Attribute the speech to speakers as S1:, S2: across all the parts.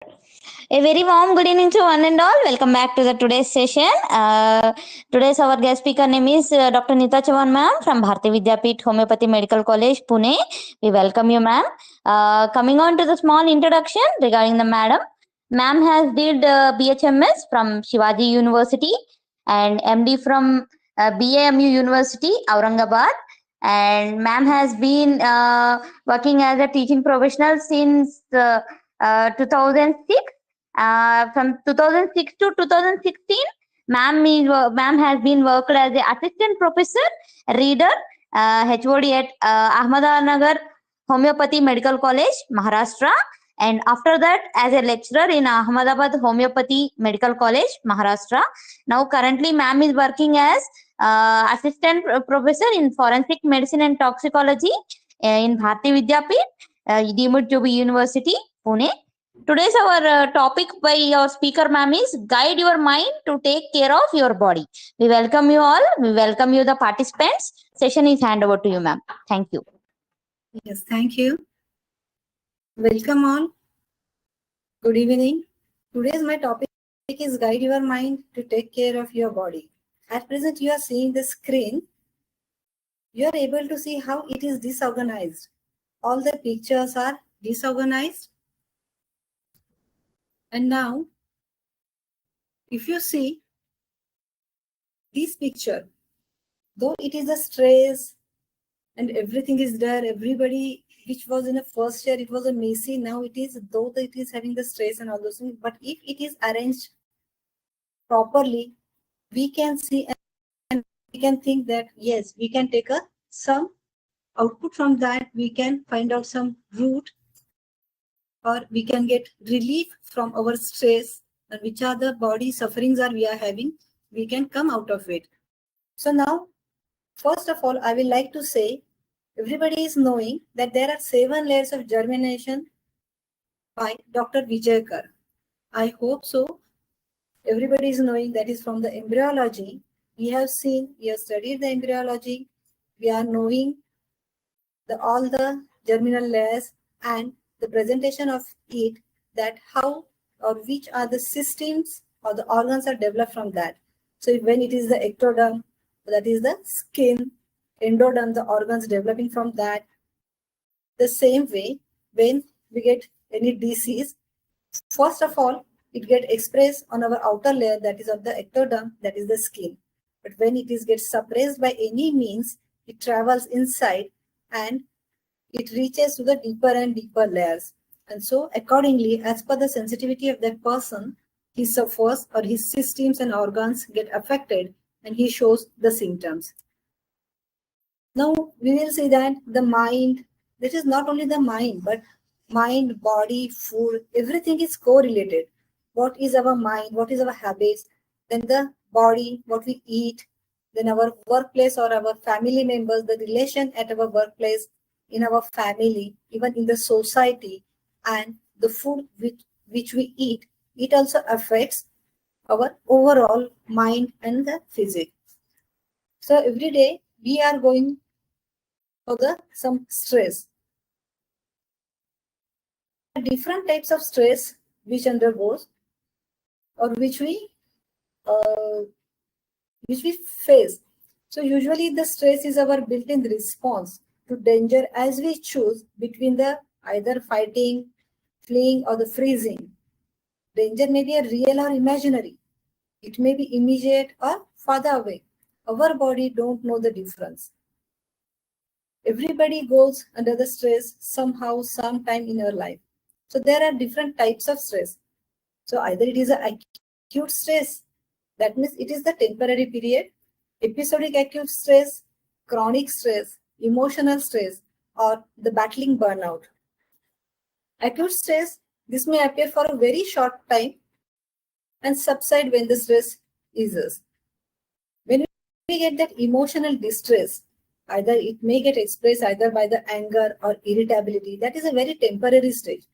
S1: A very warm good evening to one and all. Welcome back to the today's session. Today's our guest speaker name is Dr. Neeta Chavan ma'am from Bharati Vidyapeeth Homeopathy Medical College, Pune. We welcome you, ma'am. Coming on to the small introduction regarding the madam. Ma'am has did BHMS from Shivaji University and MD from BAMU University, Aurangabad. And ma'am has been working as a teaching professional since 2006. From 2006 to 2016, ma'am has been worked as the assistant professor, reader, HOD at Ahmednagar Homeopathy Medical College, Maharashtra. And after that, as a lecturer in Ahmedabad Homeopathy Medical College, Maharashtra. Now, currently, ma'am is working as assistant professor in forensic medicine and toxicology in Bharati Vidyapeeth, deemed to be University, Pune. Today's our topic by our speaker ma'am is guide your mind to take care of your body. We welcome you all. We welcome you the participants. Session is hand over to you ma'am. Thank you.
S2: Yes, thank you. Welcome all. Good evening. Today's my topic is guide your mind to take care of your body. At present you are seeing the screen. You are able to see how it is disorganized. All the pictures are disorganized. And now, if you see this picture, though it is a stress and everything is there, everybody which was in the first year, it was a messy, now it is, though it is having the stress and all those things, but if it is arranged properly, we can see and we can think that, yes, we can take some output from that, we can find out some root, or we can get relief from our stress, and which are the body sufferings are we are having, we can come out of it. So now, first of all, I will like to say, everybody is knowing that there are 7 layers of germination by Dr. Vijayakar. I hope so. Everybody is knowing that is from the embryology. We have seen, we have studied the embryology. We are knowing all the germinal layers and the presentation of it, that how or which are the systems or the organs are developed from that. So when it is the ectoderm, that is the skin, endoderm, the organs developing from that. The same way, when we get any disease, first of all, it gets expressed on our outer layer, that is of the ectoderm, that is the skin. But when it is gets suppressed by any means, it travels inside and it reaches to the deeper and deeper layers. And so accordingly, as per the sensitivity of that person, he suffers or his systems and organs get affected and he shows the symptoms. Now we will see that the mind, this is not only the mind, but mind, body, food, everything is correlated. What is our mind? What is our habits? Then the body, what we eat, then our workplace or our family members, the relation at our workplace, in our family, even in the society, and the food which we eat, it also affects our overall mind and the physique. So every day we are going for some stress. Different types of stress which undergoes or which we face. So usually the stress is our built-in response to danger as we choose between the either fighting, fleeing, or the freezing. Danger may be a real or imaginary. It may be immediate or farther away. Our body don't know the difference. Everybody goes under the stress somehow, sometime in our life. So there are different types of stress. So either it is an acute stress, that means it is the temporary period, episodic acute stress, chronic stress, emotional stress, or the battling burnout. Acute stress, this may appear for a very short time and subside when the stress eases. When we get that emotional distress, either it may get expressed either by the anger or irritability, that is a very temporary stage.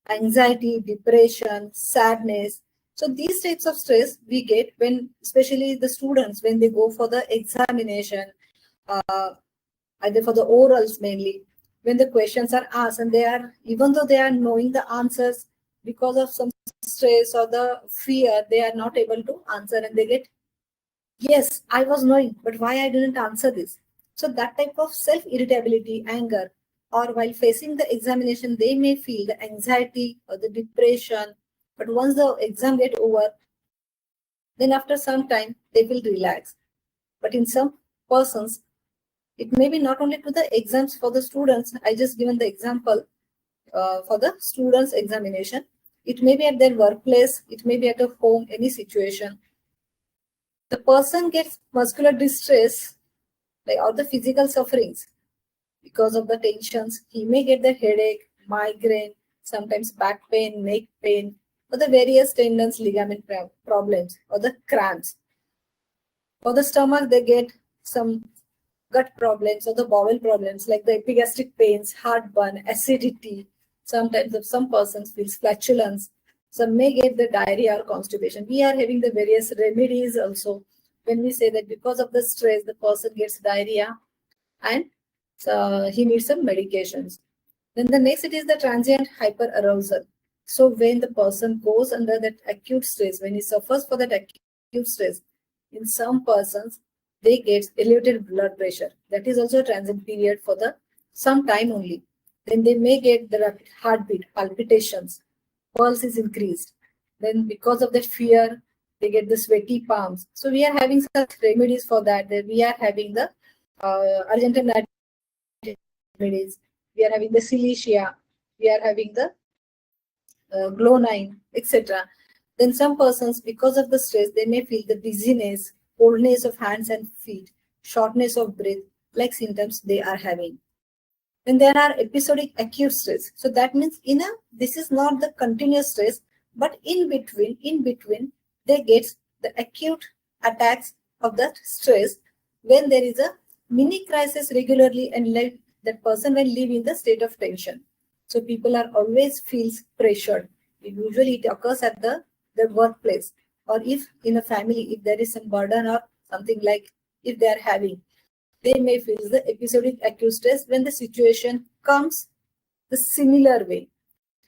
S2: Anxiety, depression, sadness. So these types of stress we get when, especially the students, when they go for the examination, either for the orals mainly, when the questions are asked and they are, even though they are knowing the answers, because of some stress or the fear, they are not able to answer and they get, yes, I was knowing, but why I didn't answer this? So that type of self-irritability, anger, or while facing the examination, they may feel the anxiety or the depression. But once the exam get over, then after some time, they will relax. But in some persons, it may be not only to the exams for the students. I just given the example for the students' examination. It may be at their workplace, it may be at a home, any situation. The person gets muscular distress, like all the physical sufferings because of the tensions. He may get the headache, migraine, sometimes back pain, neck pain, or the various tendons, ligament problems, or the cramps. For the stomach, they get some gut problems or the bowel problems like the epigastric pains, heartburn, acidity. Sometimes some persons feel flatulence. Some may get the diarrhea or constipation. We are having the various remedies also. When we say that because of the stress, the person gets diarrhea and he needs some medications. Then the next it is the transient hyperarousal. So when the person goes under that acute stress, when he suffers for that acute stress, in some persons they get elevated blood pressure. That is also a transient period for the some time only. Then they may get the rapid heartbeat, palpitations, pulse is increased. Then because of that fear, they get the sweaty palms. So we are having such remedies for that. That we are having the Argentine remedies. We are having the Cilicia. We are having the Glonine, etc. Then some persons, because of the stress, they may feel the dizziness, coldness of hands and feet, shortness of breath, like symptoms they are having. Then there are episodic acute stress. So that means this is not the continuous stress, but in between, they get the acute attacks of that stress when there is a mini crisis regularly and like that person will live in the state of tension. So people are always feels pressured. Usually it occurs at the workplace or if in a family, if there is some burden or something like if they are having, they may feel the episodic acute stress when the situation comes the similar way.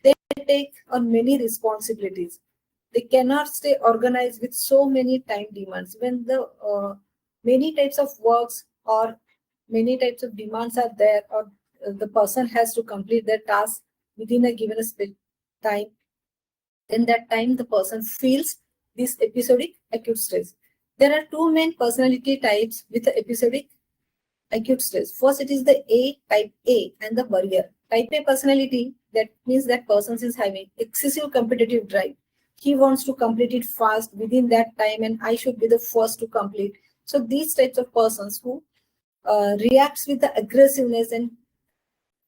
S2: They take on many responsibilities. They cannot stay organized with so many time demands. When the many types of works or many types of demands are there, or the person has to complete their task within a given time, then that time the person feels this episodic acute stress. There are two main personality types with the episodic acute stress. First, it is the type A and the warrior. Type A personality, that means that person is having excessive competitive drive. He wants to complete it fast within that time and I should be the first to complete. So these types of persons who reacts with the aggressiveness and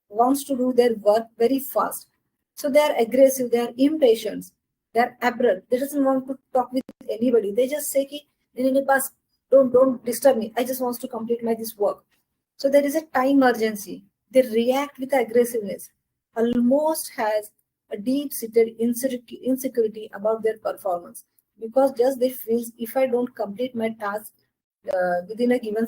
S2: wants to do their work very fast. So they are aggressive, they are impatient, they are abrupt. They doesn't want to talk with anybody. They just say, in the past, don't disturb me. I just want to complete this work. So there is a time urgency. They react with aggressiveness. Almost has a deep-seated insecurity about their performance because just they feel if I don't complete my task within a given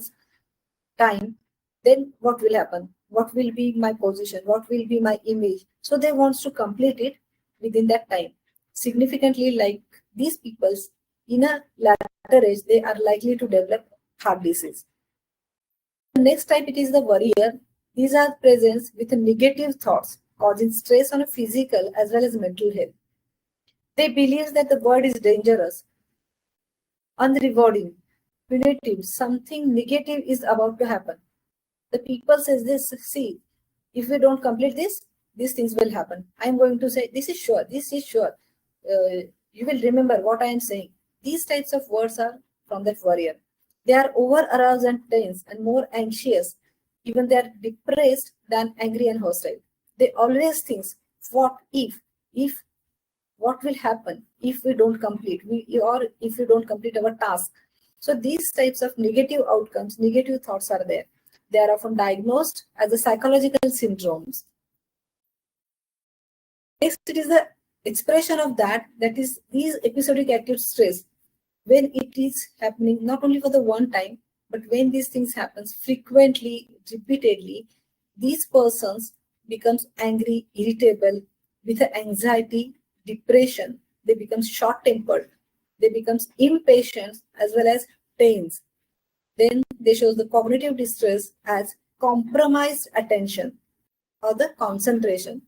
S2: time, then what will happen? What will be my position? What will be my image? So they want to complete it within that time. Significantly, like these peoples in a later age, they are likely to develop heart disease. The next type, it is the warrior. These are present with negative thoughts, causing stress on a physical as well as mental health. They believe that the world is dangerous, unrewarding, punitive, something negative is about to happen. The people says this, see, if we don't complete this, these things will happen. I'm going to say, this is sure, this is sure. You will remember what I am saying. These types of words are from that warrior. They are over aroused and tense and more anxious. Even they are depressed than angry and hostile. They always think, what if, what will happen if we don't complete, or if we don't complete our task. So these types of negative outcomes, negative thoughts are there. They are often diagnosed as a psychological syndromes. Next, it is the expression of that is these episodic acute stress. When it is happening, not only for the one time, but when these things happens frequently, repeatedly, these persons becomes angry, irritable, with anxiety, depression. they become short-tempered, they become impatient as well as tense. Then they show the cognitive distress as compromised attention or the concentration.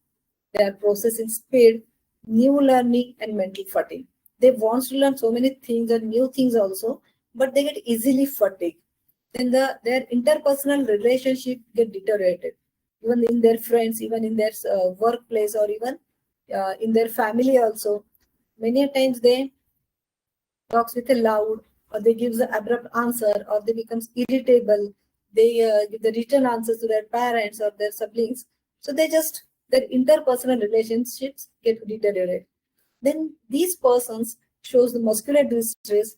S2: They are processing speed, new learning, and mental fatigue. They want to learn so many things and new things also, but they get easily fatigued. Then their interpersonal relationship get deteriorated, even in their friends, even in their workplace, or even in their family also. Many times they talks with a loud, or they give the abrupt answer, or they becomes irritable. They give the written answers to their parents or their siblings. So their interpersonal relationships get deteriorated. Then these persons shows the muscular distress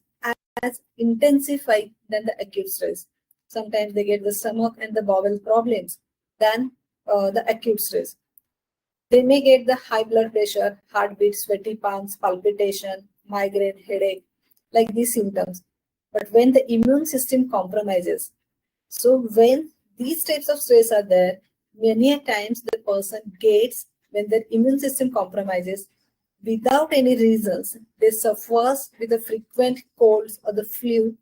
S2: as intensified than the acute stress. Sometimes they get the stomach and the bowel problems than the acute stress. They may get the high blood pressure, heartbeat, sweaty palms, palpitation, migraine, headache, like these symptoms. But when the immune system compromises, so when these types of stress are there, many a times the person gets, when their immune system compromises, without any reasons, they suffers with the frequent colds or the flu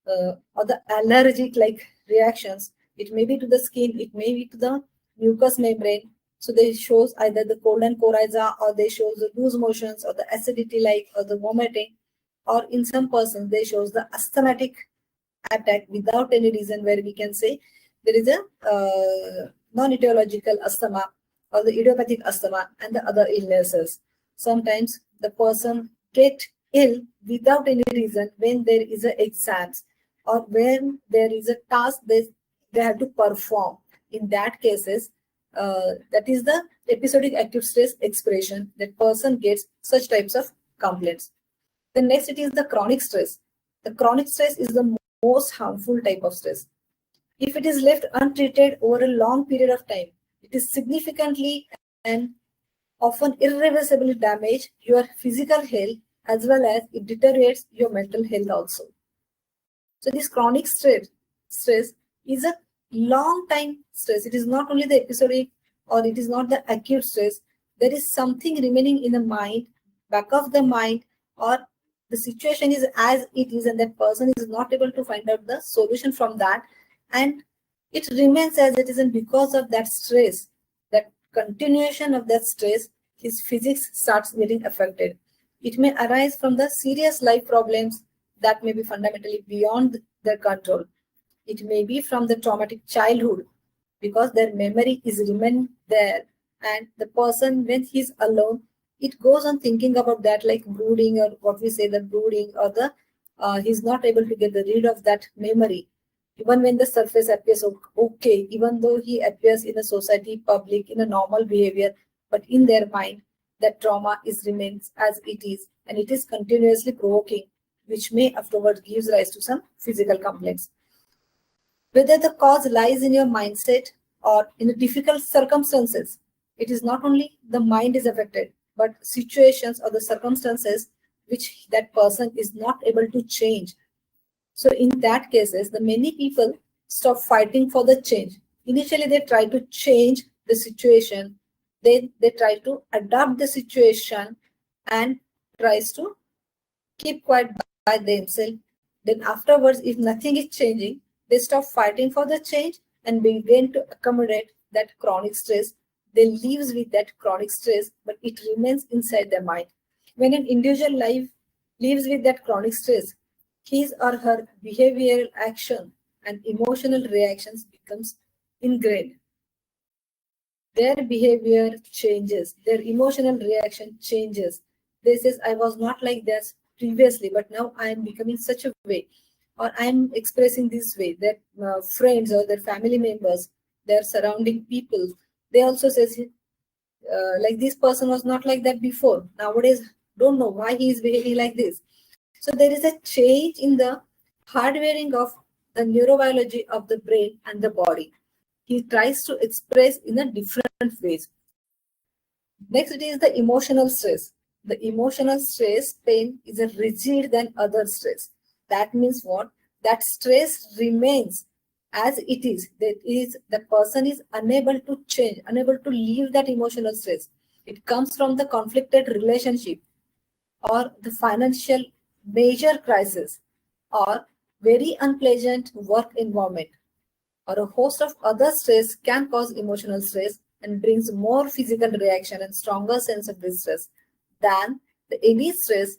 S2: or the allergic like reactions. It may be to the skin, it may be to the mucous membrane. So they shows either the cold and coryza, or they shows the loose motions, or the acidity like, or the vomiting, or in some persons they shows the asthmatic attack without any reason, where we can say there is a non-etiological asthma or the idiopathic asthma and the other illnesses. Sometimes the person get ill without any reason when there is a exams, or when there is a task they have to perform. In that cases, that is the episodic acute stress expression, that person gets such types of complaints. The next, it is the chronic stress. The chronic stress is the most harmful type of stress. If it is left untreated over a long period of time, it is significantly and often irreversibly damage your physical health, as well as it deteriorates your mental health also. So this chronic stress is a long time stress. It is not only the episodic, or it is not the acute stress. There is something remaining in the mind, back of the mind, or the situation is as it is, and that person is not able to find out the solution from that, and it remains as it is. And because of that stress, that continuation of that stress, his physics starts getting affected. It may arise from the serious life problems that may be fundamentally beyond their control. It may be from the traumatic childhood, because their memory is remain there, and the person, when he's alone, it goes on thinking about that, like brooding, or what we say, the brooding, or the he's not able to get rid of that memory. Even when the surface appears okay, even though he appears in a society, public, in a normal behavior, but in their mind, that trauma is remains as it is, and it is continuously provoking, which may afterwards gives rise to some physical complaints. Whether the cause lies in your mindset or in the difficult circumstances, it is not only the mind is affected, but situations or the circumstances which that person is not able to change. So in that cases, the many people stop fighting for the change. Initially, they try to change the situation. Then they try to adapt the situation and tries to keep quiet by themselves. Then afterwards, if nothing is changing, they stop fighting for the change and begin to accommodate that chronic stress. They live with that chronic stress, but it remains inside their mind. When an individual lives with that chronic stress, his or her behavioral action and emotional reactions becomes ingrained. Their behavior changes, their emotional reaction changes. They says, I was not like this previously, but now I am becoming such a way, or I am expressing this way. Their friends or their family members, their surrounding people, they also says, like this person was not like that before. Nowadays, don't know why he is behaving like this. So there is a change in the hardwiring of the neurobiology of the brain and the body. He tries to express in a different ways. Next, it is the emotional stress. The emotional stress pain is a rigid than other stress. That means what? That stress remains as it is. That is, the person is unable to change, unable to leave that emotional stress. It comes from the conflicted relationship. or the financial major crisis, or very unpleasant work environment, or a host of other stress can cause emotional stress and brings more physical reaction and stronger sense of distress than the any stress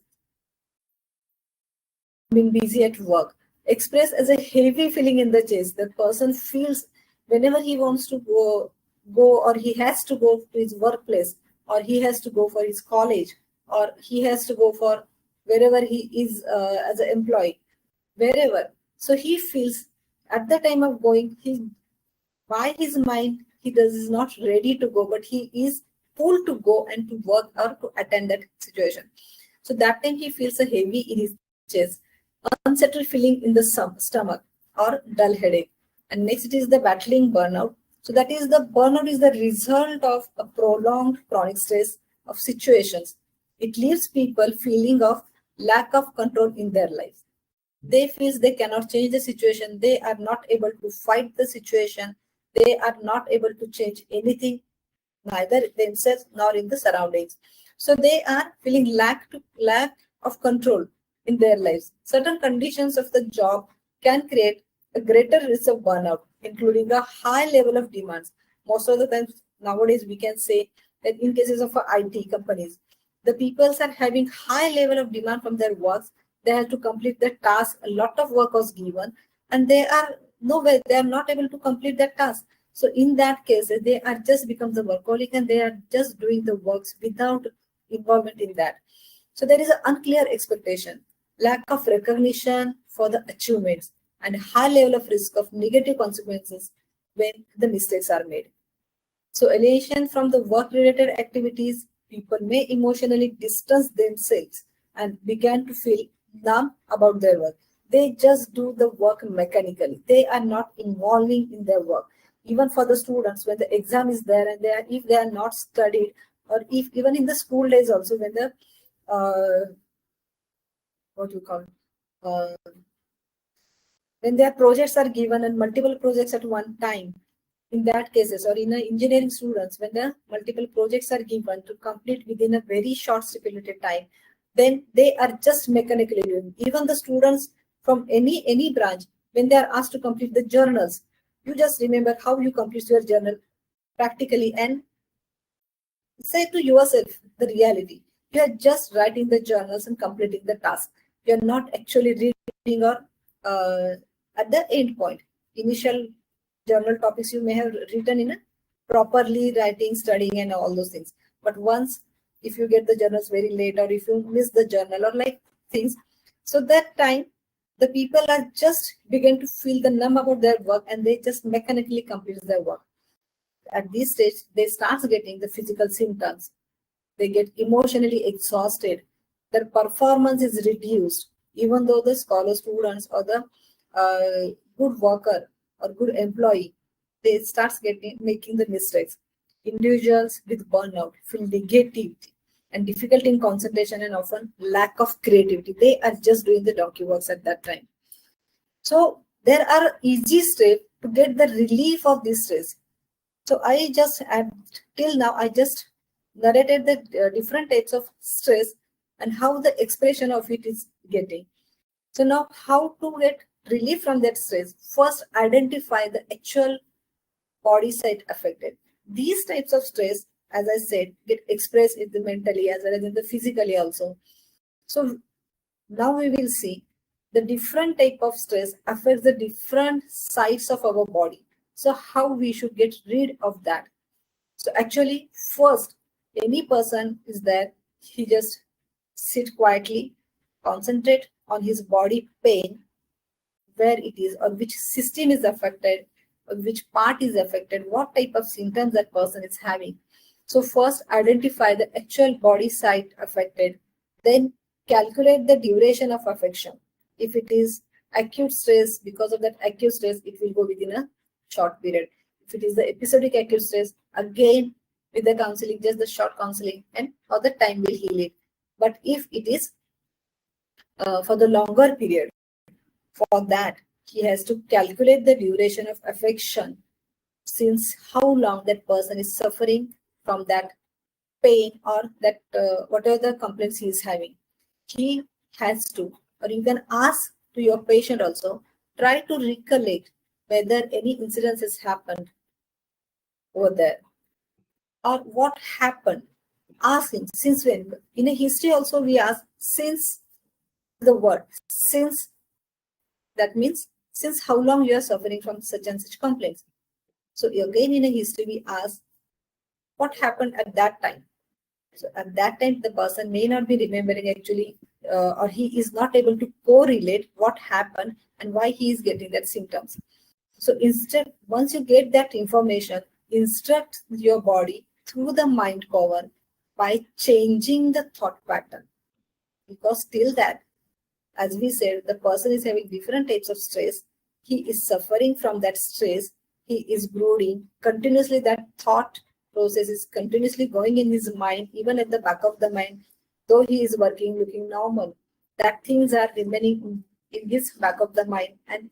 S2: being busy at work. Expressed as a heavy feeling in the chest. The person feels whenever he wants to go or he has to go to his workplace, or he has to go for his college, or he has to go for wherever he is as an employee, wherever. So he feels at the time of going, he by his mind he does is not ready to go, but he is pulled to go and to work or to attend that situation. So that time he feels a heavy in his chest, unsettled feeling in the stomach, or dull headache. And next it is the battling burnout. So that is the burnout is the result of a prolonged chronic stress of situations. It leaves people feeling of lack of control in their life. They feel they cannot change the situation. They are not able to fight the situation. They are not able to change anything, neither themselves nor in the surroundings. So they are feeling lack of control in their lives. Certain conditions of the job can create a greater risk of burnout, including a high level of demands. Most of the times nowadays we can say that in cases of IT companies, the people are having high level of demand from their works. They have to complete the task. A lot of work was given, and they are nowhere. They are not able to complete that task. So in that case, they are just become the workaholic and they are just doing the works without involvement in that. So there is an unclear expectation, lack of recognition for the achievements, and high level of risk of negative consequences when the mistakes are made. So alienation from the work-related activities, people may emotionally distance themselves and begin to feel numb about their work. They just do the work mechanically. They are not involving in their work. Even for the students, when the exam is there and if they are not studied, or if even in the school days also, when the what you call uh, when their projects are given and multiple projects at one time, in that cases, or in engineering students, when the multiple projects are given to complete within a very short stipulated time, then they are just mechanically doing. Even the students from any branch, when they are asked to complete the journals, you just remember how you complete your journal practically and say to yourself the reality. You are just writing the journals and completing the task. You are not actually reading or at the end point. Initial journal topics you may have written in a properly writing, studying, and all those things. But once, if you get the journals very late, or if you miss the journal, or like things, so that time the people are just begin to feel the numb about their work and they just mechanically complete their work. At this stage, they start getting the physical symptoms. They get emotionally exhausted. Their performance is reduced, even though the scholar students or the good worker or good employee, they start making the mistakes. Individuals with burnout feel negativity and difficulty in concentration and often lack of creativity. They are just doing the donkey works at that time. So there are easy steps to get the relief of this stress. So I just till now I just narrated the different types of stress and how the expression of it is getting. So now how to get relief from that stress? First, identify the actual body side affected. These types of stress, as I said, get expressed in the mentally as well as in the physically also. So now we will see the different type of stress affects the different sides of our body. So how we should get rid of that. So actually, first, any person is there, he just sit quietly, concentrate on his body pain, where it is, or which system is affected, or which part is affected, what type of symptoms that person is having. So first, identify the actual body site affected, then calculate the duration of affection. If it is acute stress, because of that acute stress, it will go within a short period. If it is the episodic acute stress, again with the counseling, just the short counseling, and for the time will heal it. But if it is for the longer period, for that, he has to calculate the duration of affection, since how long that person is suffering from that pain or that whatever the complaints he is having. he has to, or you can ask to your patient also, try to recollect whether any incidents has happened over there or what happened. Ask him since when. In a history also we ask since the word since, that means since how long you are suffering from such and such complaints. So again in a history we ask what happened at that time. So at that time the person may not be remembering actually, or he is not able to correlate what happened and why he is getting that symptoms. So instead, once you get that information, instruct your body through the mind cover by changing the thought pattern. Because till that, as we said, the person is having different types of stress. He is suffering from that stress. He is brooding. Continuously that thought process is continuously going in his mind, even at the back of the mind. Though he is working, looking normal, that things are remaining in his back of the mind, and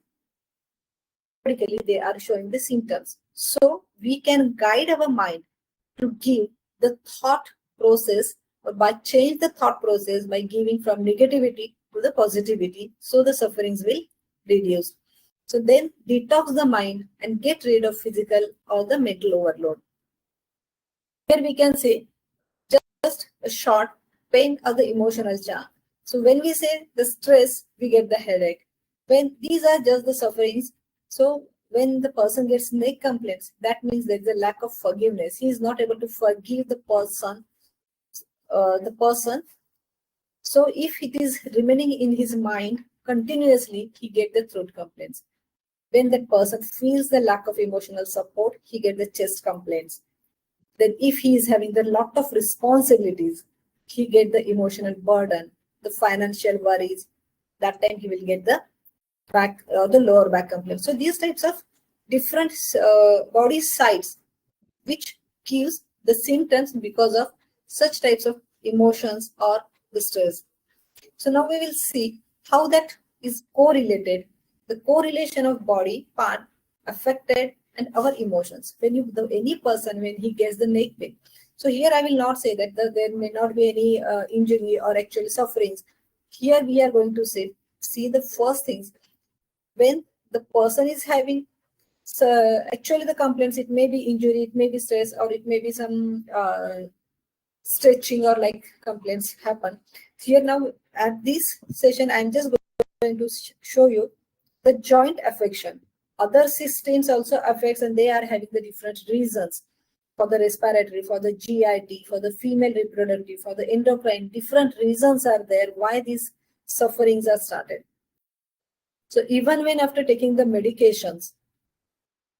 S2: periodically they are showing the symptoms. So we can guide our mind to give the thought process, or by change the thought process by giving from negativity to the positivity, so the sufferings will reduce. So then detox the mind and get rid of physical or the mental overload. Here we can say just a short pain or the emotional charge. So when we say the stress, we get the headache. When these are just the sufferings, so when the person gets neck complaints, that means there is a lack of forgiveness. He is not able to forgive the person. So if it is remaining in his mind continuously, he get the throat complaints. When that person feels the lack of emotional support, he get the chest complaints. Then if he is having the lot of responsibilities, he get the emotional burden, the financial worries. That time he will get the back, the lower back complaints. So these types of different body sides which gives the symptoms because of such types of emotions or the stress. So now we will see how that is correlated, the correlation of body part affected and our emotions. When any person, when he gets the neck pain. So here I will not say that there may not be any injury or actual sufferings. Here we are going to see the first things. When the person is having, so actually the complaints, it may be injury, it may be stress, or it may be some stretching or like complaints happen. Here now at this session, I'm just going to show you the joint affection. Other systems also affects, and they are having the different reasons for the respiratory, for the GIT, for the female reproductive, for the endocrine. Different reasons are there why these sufferings are started. So even when after taking the medications,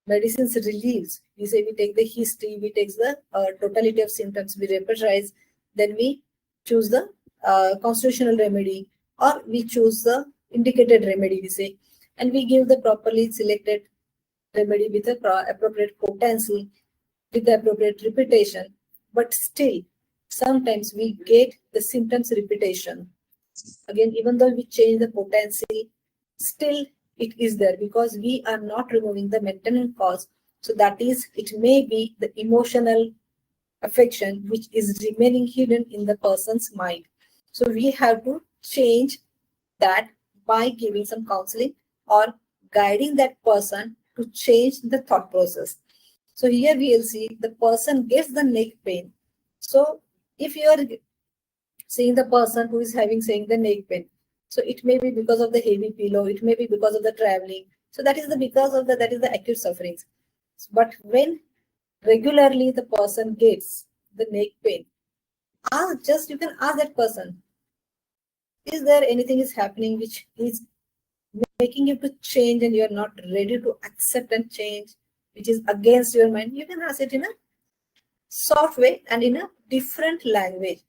S2: medicines relieves, we say we take the history, we take the totality of symptoms, we repertorize, then we choose the constitutional remedy, or we choose the indicated remedy, we say, and we give the properly selected remedy with the appropriate potency, with the appropriate repetition. But still, sometimes we get the symptoms repetition. Again, even though we change the potency, still it is there because we are not removing the maintenance cause. So that is, it may be the emotional affection which is remaining hidden in the person's mind. So we have to change that by giving some counseling or guiding that person to change the thought process. So here we will see the person gets the neck pain. So if you are seeing the person who is saying the neck pain, so it may be because of the heavy pillow, it may be because of the traveling. So that is the because of that is the acute sufferings. But when regularly the person gets the neck pain, you can ask that person, is there anything is happening which is making you to change and you are not ready to accept and change, which is against your mind? You can ask it in a soft way and in a different language.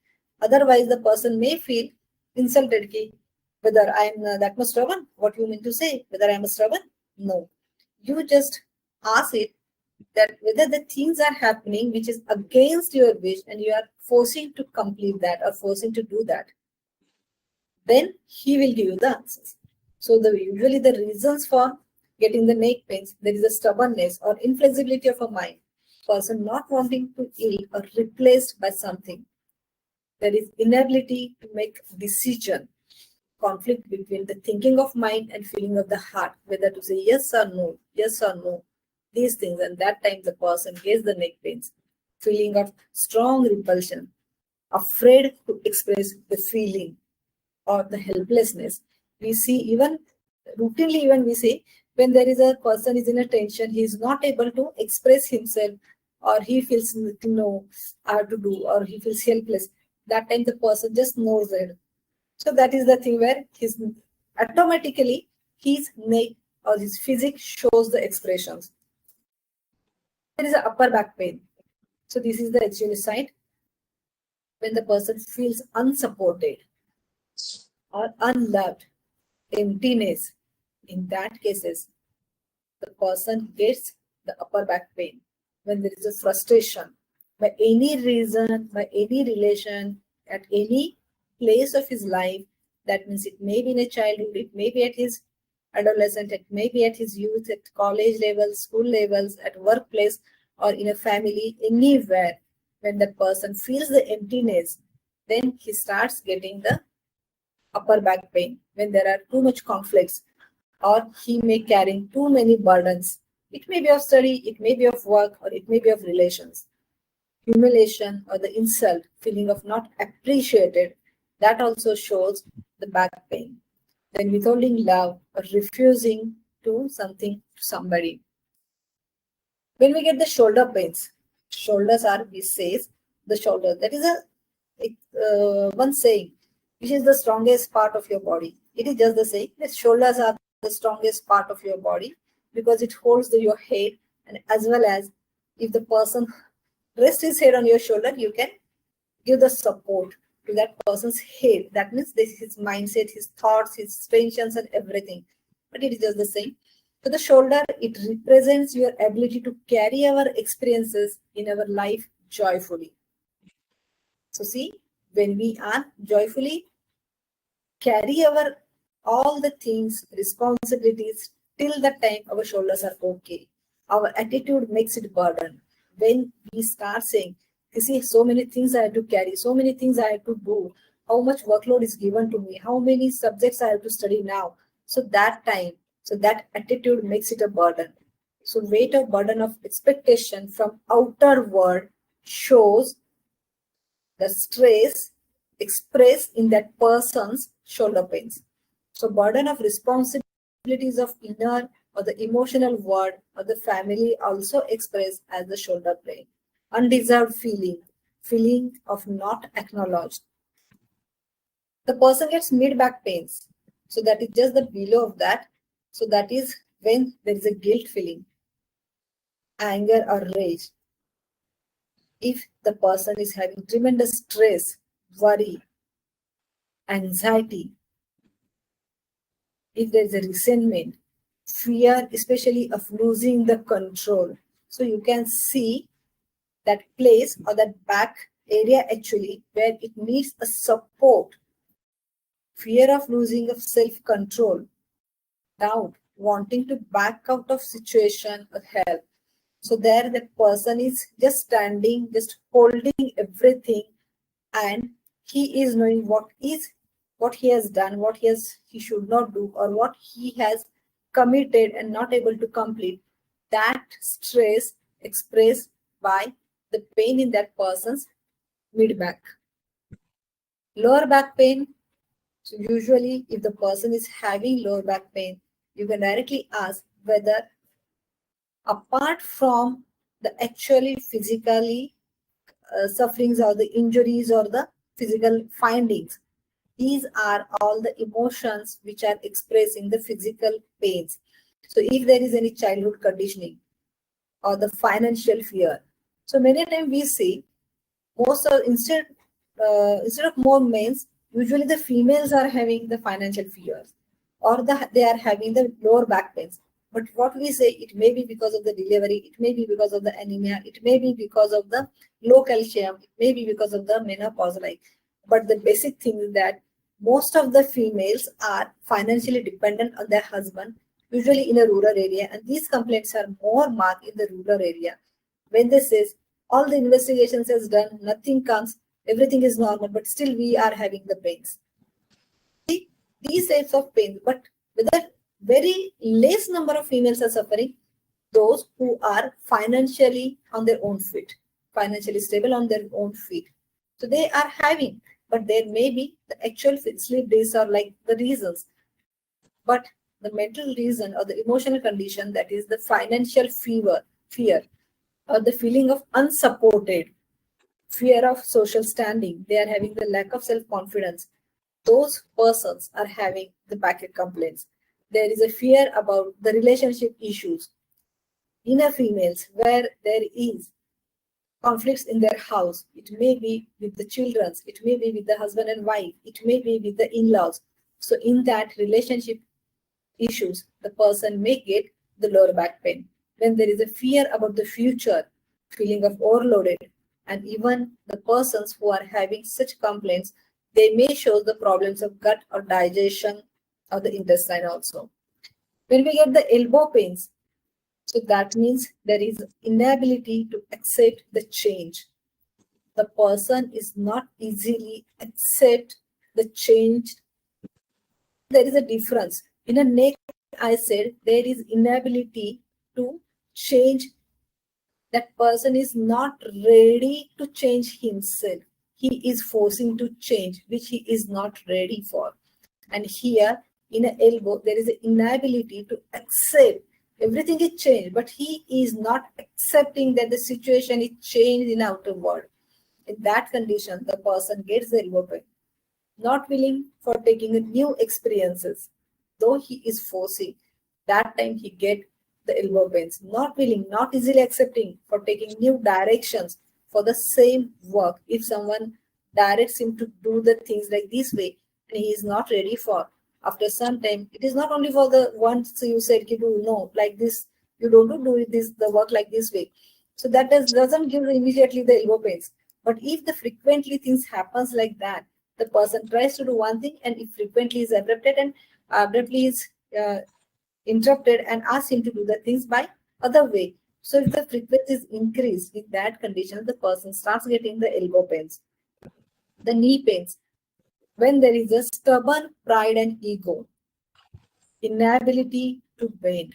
S2: Otherwise, the person may feel insulted. Whether I am that much stubborn, what you mean to say? Whether I am stubborn? No. You just ask it that whether the things are happening which is against your wish and you are forcing to complete that or forcing to do that. Then he will give you the answers. So usually the reasons for getting the neck pains, there is a stubbornness or inflexibility of a mind, person not wanting to heal or replaced by something. There is inability to make decision, conflict between the thinking of mind and feeling of the heart, whether to say yes or no, these things. And that time the person gets the neck pains, feeling of strong repulsion, afraid to express the feeling or the helplessness. We see even routinely, even we say when there is a person is in a tension, he is not able to express himself, or he feels to know how to do, or he feels helpless. That time the person just knows it. So that is the thing where his automatically his neck or his physique shows the expressions. There is an upper back pain. So this is the actual side when the person feels unsupported or unloved, emptiness. In that cases, the person gets the upper back pain when there is a frustration by any reason, by any relation, at any place of his life. That means it may be in a childhood, it may be at his adolescent, it may be at his youth, at college levels, school levels, at workplace, or in a family, anywhere. When that person feels the emptiness, then he starts getting the upper back pain. When there are too much conflicts, or he may carry too many burdens. It may be of study, it may be of work, or it may be of relations. Humiliation or the insult, feeling of not appreciated, that also shows the back pain. Then withholding love or refusing to something to somebody. When we get the shoulder pains, shoulders are, we says, the shoulder. That is one saying, which is the strongest part of your body. It is just the saying that shoulders are the strongest part of your body because it holds your head, and as well as if the person rests his head on your shoulder, you can give the support to that person's head. That means this is his mindset, his thoughts, his tensions, and everything. But it is just the same. So the shoulder, it represents your ability to carry our experiences in our life joyfully. So see, when we are joyfully carry our all the things, responsibilities, till the time our shoulders are okay. Our attitude makes it burden. When we start saying, you see, so many things I have to carry, so many things I have to do, how much workload is given to me, how many subjects I have to study now. So that time, so that attitude makes it a burden. So weight of burden of expectation from outer world shows the stress expressed in that person's shoulder pains. So burden of responsibilities of inner or the emotional world or the family also expressed as the shoulder pain. Undeserved feeling, feeling of not acknowledged. The person gets mid-back pains. So that is just the below of that. So that is when there is a guilt feeling, anger or rage. If the person is having tremendous stress, worry, anxiety, if there is a resentment, fear, especially of losing the control. So you can see that place or that back area actually where it needs a support. Fear of losing of self-control, doubt, wanting to back out of situation or help. So there that person is just standing, just holding everything, and he is knowing what he has done, he should not do, or what he has committed and not able to complete. That stress expressed by the pain in that person's mid back. Lower back pain. So usually if the person is having lower back pain, you can directly ask whether apart from the actually physically sufferings or the injuries or the physical findings, these are all the emotions which are expressing the physical pains. So if there is any childhood conditioning or the financial fear, so many times we see most of instead of more males, usually the females are having the financial fears, or they are having the lower back pains. But what we say, it may be because of the delivery, it may be because of the anemia, it may be because of the low calcium, it may be because of the menopause. But the basic thing is that most of the females are financially dependent on their husband, usually in a rural area, and these complaints are more marked in the rural area. When they says all the investigations is done, nothing comes, everything is normal, but still we are having the pains. See, these types of pains, but whether very less number of females are suffering, those who are financially on their own feet, financially stable on their own feet. So they are having, but there may be the actual sleep days are like the reasons. But the mental reason or the emotional condition, that is the financial fear, or the feeling of unsupported, fear of social standing, they are having the lack of self-confidence. Those persons are having the backache complaints. There is a fear about the relationship issues in a females where there is conflicts in their house. It may be with the children, it may be with the husband and wife, it may be with the in-laws. So in that relationship issues, the person may get the lower back pain. When there is a fear about the future, feeling of overloaded, and even the persons who are having such complaints, they may show the problems of gut or digestion or the intestine also. When we get the elbow pains, so that means there is inability to accept the change. The person is not easily accept the change. There is a difference. In a neck, I said there is inability to change. That person is not ready to change himself. He is forcing to change, which he is not ready for. And here in an elbow, there is an inability to accept everything is changed, but he is not accepting that the situation is changed in outer world. In that condition, the person gets the elbow pain, not willing for taking new experiences, though he is forcing. That time he get the elbow pains, not willing, not easily accepting for taking new directions for the same work. If someone directs him to do the things like this way, and he is not ready for, after some time, it is not only for the once you said you do no like this, you don't do this the work like this way. So that doesn't give immediately the elbow pains. But if the frequently things happens like that, the person tries to do one thing, and if frequently is abruptly is interrupted and asks him to do the things by other way. So if the frequency is increased, in that condition, the person starts getting the elbow pains, the knee pains. When there is a stubborn pride and ego, inability to bend,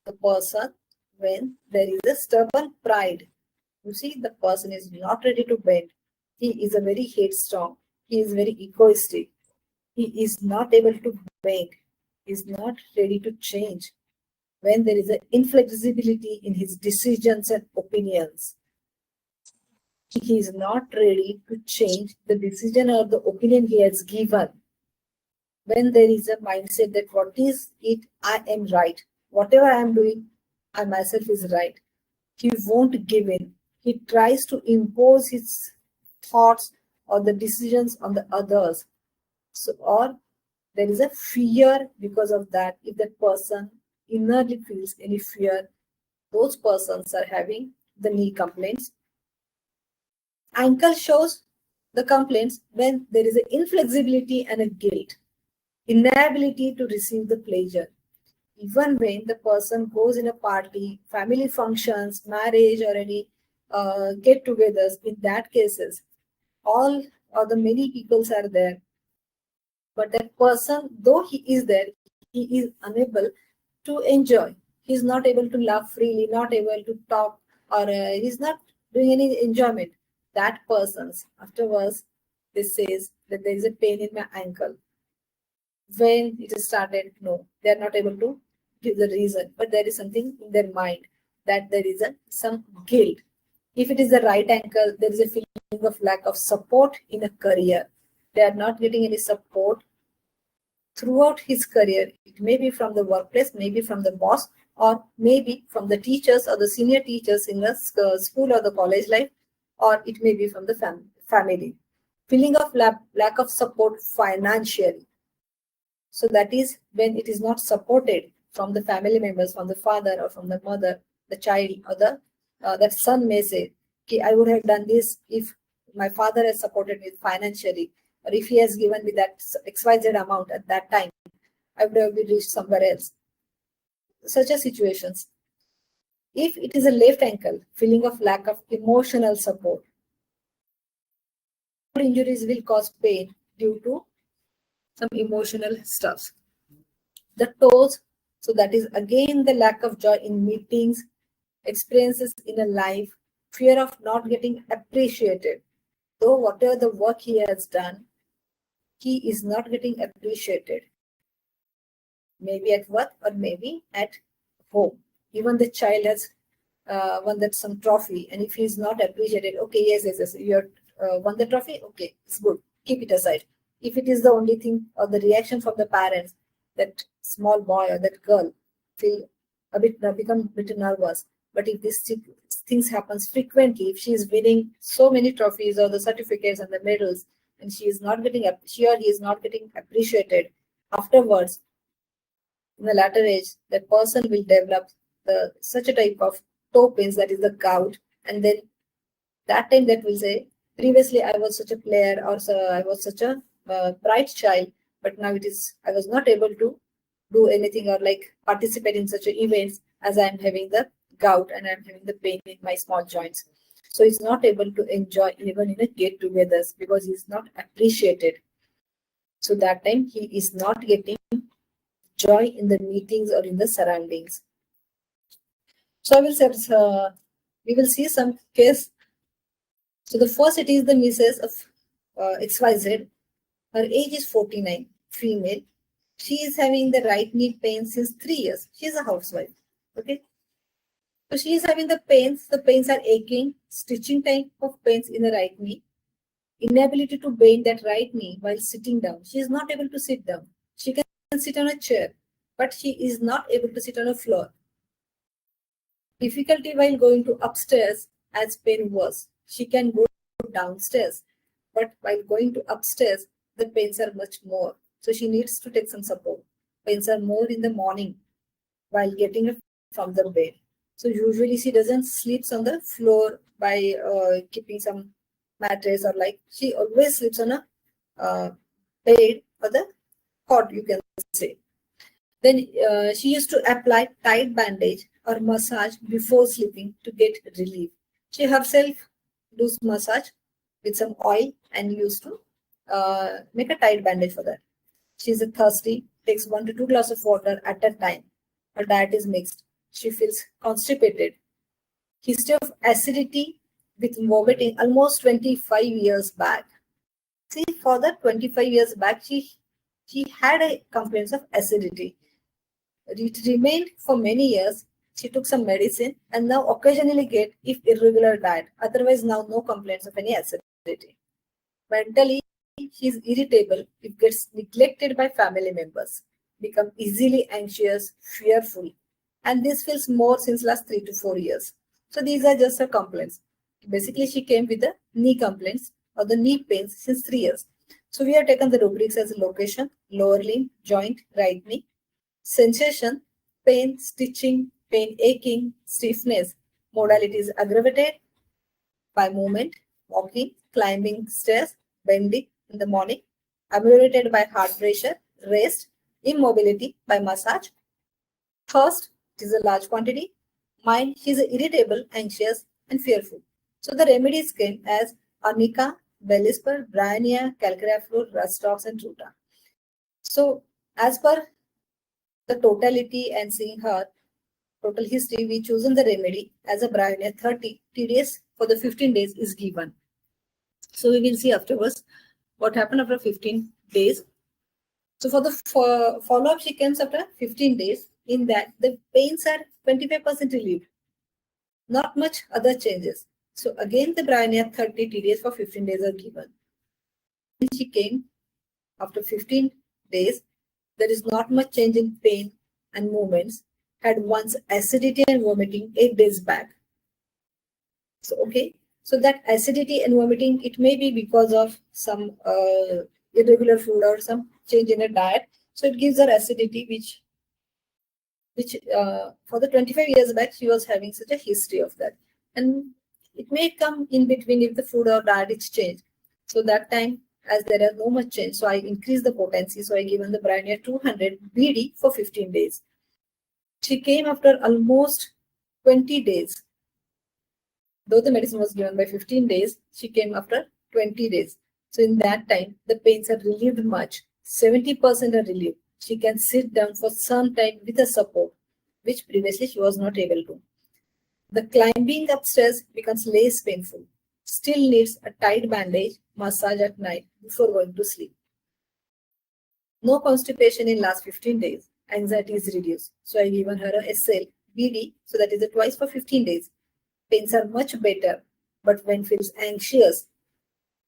S2: the person, when there is a stubborn pride, you see, the person is not ready to bend. He is a very headstrong. He is very egoistic. He is not able to bend. He is not ready to change. When there is an inflexibility in his decisions and opinions, he is not ready to change the decision or the opinion he has given. When there is a mindset that what is it, I am right. Whatever I am doing, I myself is right. He won't give in. He tries to impose his thoughts or the decisions on the others. So, or there is a fear because of that. If that person innerly feels any fear, those persons are having the knee complaints. Ankle shows the complaints when there is an inflexibility and a guilt, inability to receive the pleasure. Even when the person goes in a party, family functions, marriage, or any get-togethers, in that cases, all or the many peoples are there, but that person, though he is there, he is unable to enjoy. He is not able to laugh freely, not able to talk, or he is not doing any enjoyment. That person's afterwards, this says that there is a pain in my ankle. When it is started, no, they are not able to give the reason, but there is something in their mind that there is some guilt. If it is the right ankle, there is a feeling of lack of support in a career. They are not getting any support throughout his career. It may be from the workplace, maybe from the boss, or maybe from the teachers or the senior teachers in the school or the college life, or it may be from the family. Feeling of lack of support financially. So that is when it is not supported from the family members, from the father or from the mother, the child or the that son may say, okay, I would have done this if my father has supported me financially, or if he has given me that XYZ amount at that time, I would have reached somewhere else. Such a situations. If it is a left ankle, feeling of lack of emotional support, injuries will cause pain due to some emotional stuff. The toes, so that is again the lack of joy in meetings, experiences in a life, fear of not getting appreciated. Though whatever the work he has done, he is not getting appreciated. Maybe at work or maybe at home. Even the child has won that some trophy, and if he is not appreciated, okay, yes, you have won the trophy, okay, it's good, keep it aside. If it is the only thing or the reaction from the parents, that small boy or that girl feel a bit become a bit nervous. But if this things happens frequently, if she is winning so many trophies or the certificates and the medals, and she is not getting she or he is not getting appreciated afterwards, in the latter age, that person will develop such a type of toe pains, that is the gout, and then that time that will say, previously I was such a player, or so I was such a bright child, but now it is I was not able to do anything or like participate in such events as I am having the gout and I'm having the pain in my small joints. So he's not able to enjoy even in a get-togethers because he's not appreciated. So that time he is not getting joy in the meetings or in the surroundings. So I will say, we will see some case. So the first, it is the Mrs. of XYZ. Her age is 49, female. She is having the right knee pain since 3 years. She is a housewife. Okay. So she is having the pains. The pains are aching, stitching type of pains in the right knee. Inability to bend that right knee while sitting down. She is not able to sit down. She can sit on a chair, but she is not able to sit on a floor. Difficulty while going to upstairs as pain was. She can go downstairs, but while going to upstairs, the pains are much more. So she needs to take some support. Pains are more in the morning while getting up from the bed. So usually she doesn't sleeps on the floor by keeping some mattress, or like she always sleeps on a bed or the cot, you can say. Then she used to apply tight bandage or massage before sleeping to get relief. She herself does massage with some oil and used to make a tight bandage for that. She is thirsty, takes 1 to 2 glasses of water at a time. Her diet is mixed. She feels constipated. History of acidity with vomiting almost 25 years back. See, for that 25 years back, she had a complaints of acidity. It remained for many years. She took some medicine and now occasionally get if irregular diet. Otherwise, now no complaints of any acidity. Mentally, she is irritable if gets neglected by family members, become easily anxious, fearful, and this feels more since last 3 to 4 years. So these are just her complaints. Basically, she came with the knee complaints or the knee pains since 3 years. So we have taken the rubrics as location, lower limb, joint, right knee, sensation, pain, stitching, pain, aching, stiffness. Modality is aggravated by movement, walking, climbing stairs, bending in the morning, ameliorated by heart pressure, rest, immobility by massage, thirst, it is a large quantity, mind, she is irritable, anxious, and fearful. So the remedies came as arnica, Belisper, Bryonia, calciraflor, Rustox, and Ruta. So as per the totality and seeing her total history, we chosen the remedy as a Bryonia 30 TDS for the 15 days is given. So we will see afterwards what happened after 15 days. So for the follow-up, she comes after 15 days. In that, the pains are 25% relieved. Not much other changes. So again, the Bryonia 30 TDS for 15 days are given. When she came after 15 days, there is not much change in pain and movements. Had once acidity and vomiting 8 days back. So okay, so that acidity and vomiting, it may be because of some irregular food or some change in a diet. So it gives her acidity, which for the 25 years back, she was having such a history of that. And it may come in between if the food or diet is changed. So that time, as there are no much change, so I increase the potency. So I given the Bryonia 200 BD for 15 days. She came after almost 20 days. Though the medicine was given by 15 days, she came after 20 days. So in that time, the pains are relieved much. 70% are relieved. She can sit down for some time with a support, which previously she was not able to. The climbing upstairs becomes less painful. Still needs a tight bandage, massage at night before going to sleep. No constipation in last 15 days. Anxiety is reduced. So I given her a SL, BD, so that is a twice for 15 days. Pains are much better, but when feels anxious,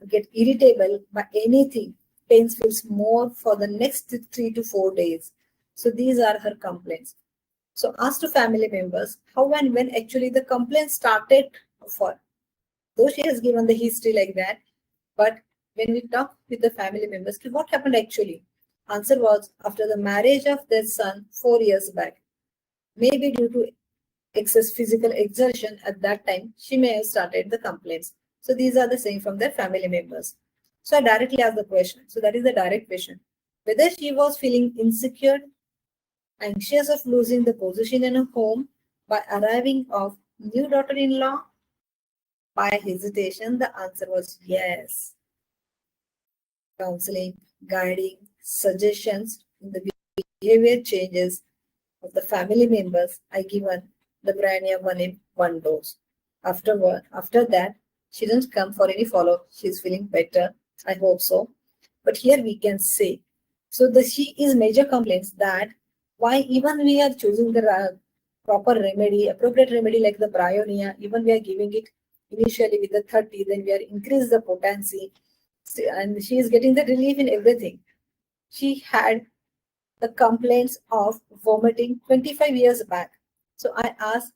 S2: get irritable by anything, pains feels more for the next 3 to 4 days. So these are her complaints. So ask to family members how and when actually the complaint started for. Though she has given the history like that, but when we talk with the family members, what happened actually? Answer was after the marriage of their son 4 years back. Maybe due to excess physical exertion at that time, she may have started the complaints. So these are the same from their family members. So I directly asked the question. So that is the direct question. Whether she was feeling insecure, anxious of losing the position in her home by arriving of new daughter-in-law. By hesitation, the answer was yes. Counseling, guiding, suggestions in the behavior changes of the family members, I given the Briania 1 in 1 dose. After that, she didn't come for any follow-up. She's feeling better. I hope so. But here we can say, so she is major complaints that why even we are choosing the proper remedy, appropriate remedy like the bryonia, even we are giving it initially with the 30, then we are increase the potency, and she is getting the relief in everything. She had the complaints of vomiting 25 years back. So I asked,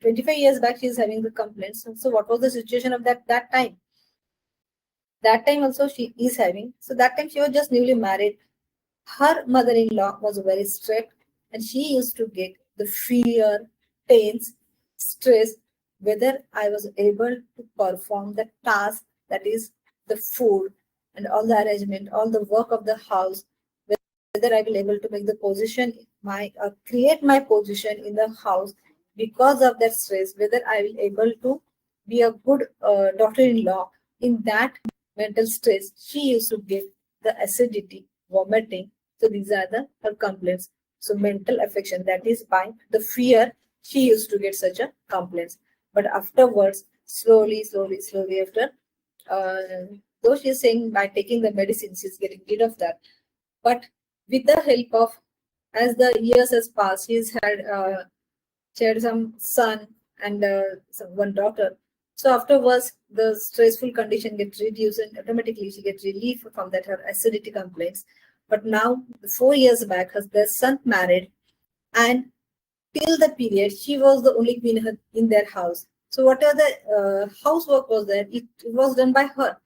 S2: 25 years back she is having the complaints. So what was the situation of that time? That time also she is having. So that time she was just newly married. Her mother-in-law was very strict and she used to get the fear, pains, stress, whether I was able to perform the task, that is the food and all the arrangement, all the work of the house, whether I will able to make the position, create my position in the house because of that stress, whether I will able to be a good daughter-in-law in that mental stress. She used to get the acidity, vomiting. So these are her complaints. So mental affection, that is by the fear, she used to get such a complaints. But afterwards, slowly after, though she is saying by taking the medicine, she's getting rid of that. But with the help of, as the years has passed, she's had she had some son and one daughter. So afterwards, the stressful condition gets reduced and automatically she gets relief from that her acidity complaints. But now, 4 years back, her son married, and till the period, she was the only queen in their house. So whatever the housework was there, it was done by her.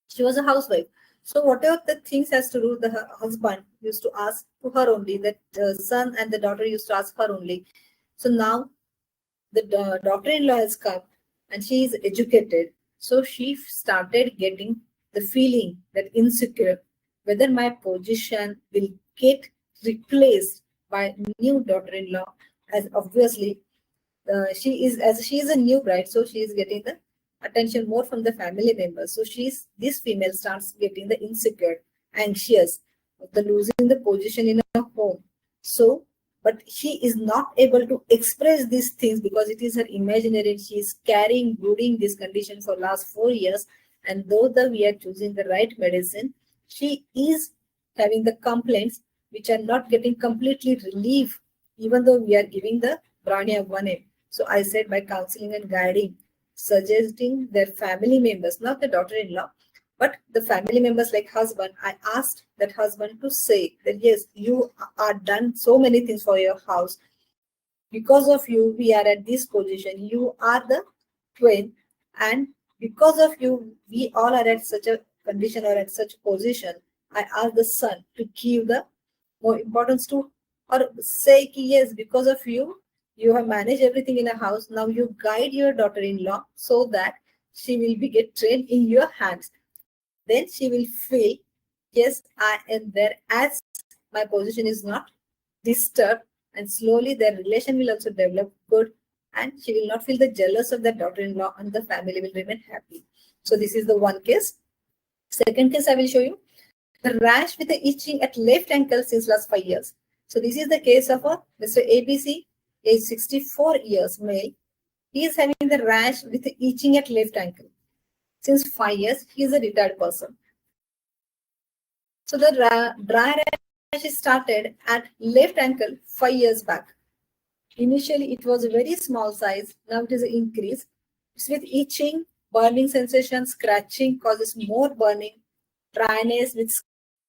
S2: She was a housewife. So whatever the things has to do, the husband used to ask to her only, that the son and the daughter used to ask her only. So now the daughter-in-law has come and she is educated. So she started getting the feeling that insecure, whether my position will get replaced by new daughter-in-law, as obviously she is a new bride, so she is getting the attention more from the family members. So this female starts getting the insecure, anxious of the losing the position in her home. So, but she is not able to express these things because it is her imaginary. She is brooding this condition for last 4 years, and though we are choosing the right medicine, she is having the complaints which are not getting completely relief, even though we are giving the Brania 1M. So I said by counseling and guiding, suggesting their family members, not the daughter-in-law, but the family members like husband, I asked that husband to say that yes, you are done so many things for your house. Because of you, we are at this position. You are the twin, and because of you, we all are at such a condition or at such position. I asked the son to give the more importance to, or say ki, yes, because of you, you have managed everything in a house. Now you guide your daughter-in-law so that she will be get trained in your hands. Then she will feel, yes, I am there, as my position is not disturbed, and slowly their relation will also develop good, and she will not feel the jealous of the daughter-in-law, and the family will remain happy. So this is the one case. Second case I will show you. The rash with the itching at left ankle since last 5 years. So this is the case of a Mr. ABC, age 64 years, male. He is having the rash with the itching at left ankle. Since 5 years, he is a retired person. So the dry rash started at left ankle 5 years back. Initially, it was a very small size. Now it is increased. It's with itching, burning sensation, scratching causes more burning, dryness with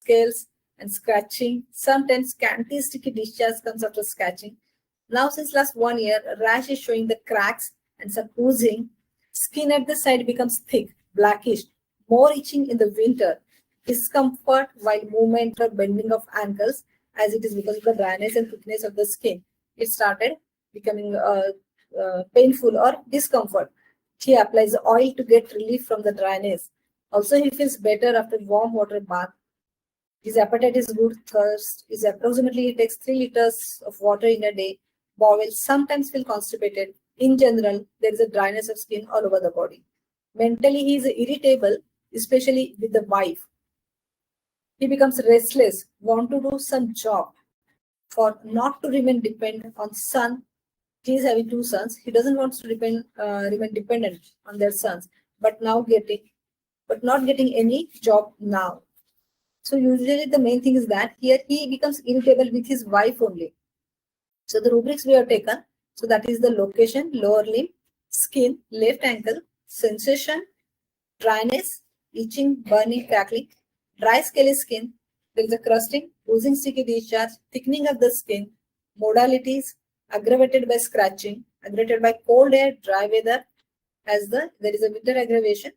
S2: scales and scratching. Sometimes scanty sticky discharge comes after scratching. Now since last 1 year, rash is showing the cracks and some oozing. Skin at the side becomes thick, blackish, more itching in the winter, discomfort while movement or bending of ankles, as it is because of the dryness and thickness of the skin. It started becoming painful or discomfort. He applies oil to get relief from the dryness. Also, he feels better after warm water bath. His appetite is good. Thirst is approximately, he takes 3 liters of water in a day. Bowels sometimes feel constipated. In general, there is a dryness of skin all over the body. Mentally, he is irritable, especially with the wife. He becomes restless, want to do some job, for not to remain dependent on son. He is having 2 sons. He doesn't want to remain dependent on their sons, but not getting any job now. So usually the main thing is that here he becomes irritable with his wife only. So the rubrics we have taken. So that is the location, lower limb, skin, left ankle, sensation, dryness, itching, burning, crackling, dry scaly skin. There is a crusting, oozing sticky discharge, thickening of the skin, modalities, aggravated by scratching, aggravated by cold air, dry weather, there is a winter aggravation.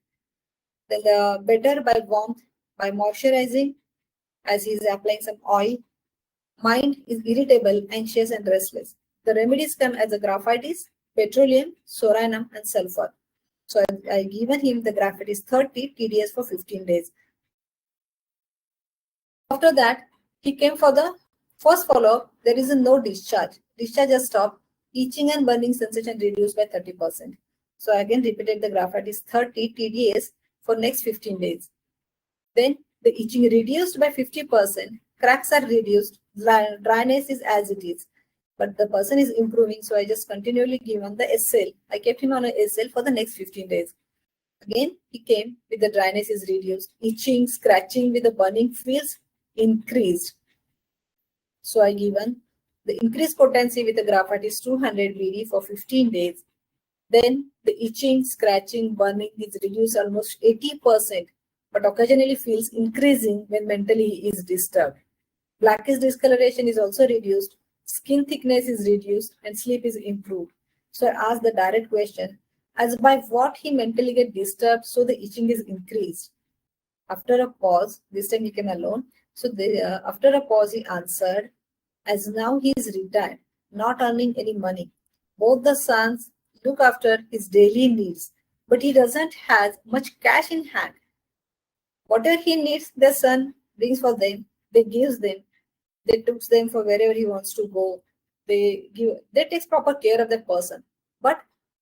S2: Then the better by warmth, by moisturizing, as he is applying some oil. Mind is irritable, anxious, and restless. The remedies come as a graphitis, petroleum, soranum, and sulfur. So I given him the graphitis 30 TDS for 15 days. After that, he came for the first follow-up. There is no discharge. Discharge has stopped. Itching and burning sensation reduced by 30%. So I again repeated the graphitis 30 TDS for next 15 days. Then the itching reduced by 50%. Cracks are reduced. Dryness is as it is. But the person is improving. So I just continually give on the SL. I kept him on a SL for the next 15 days. Again, he came with the dryness is reduced. Itching, scratching with the burning feels increased. So I given the increased potency with the graphitis 200 BD for 15 days. Then the itching, scratching, burning is reduced almost 80%, but occasionally feels increasing when mentally he is disturbed. Blackish discoloration is also reduced, skin thickness is reduced, and sleep is improved. So I asked the direct question, as by what he mentally get disturbed, so the itching is increased. After a pause, this time he came alone. So after a pause, he answered, as now he is retired, not earning any money. Both the sons look after his daily needs, but he doesn't have much cash in hand. Whatever he needs, the son brings for them. They gives them. They took them for wherever he wants to go. They take proper care of that person. But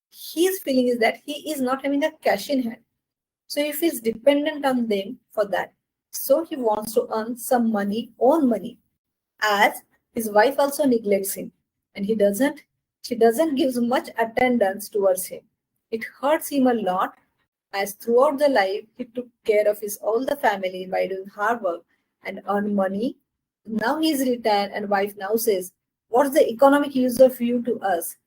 S2: his feeling is that he is not having a cash in hand. So he feels dependent on them for that. So he wants to earn some money, own money, as his wife also neglects him, and she doesn't give much attendance towards him. It hurts him a lot, as throughout the life he took care of his all the family by doing hard work and earn money. Now he is retired, and wife now says, "What's the economic use of you to us?"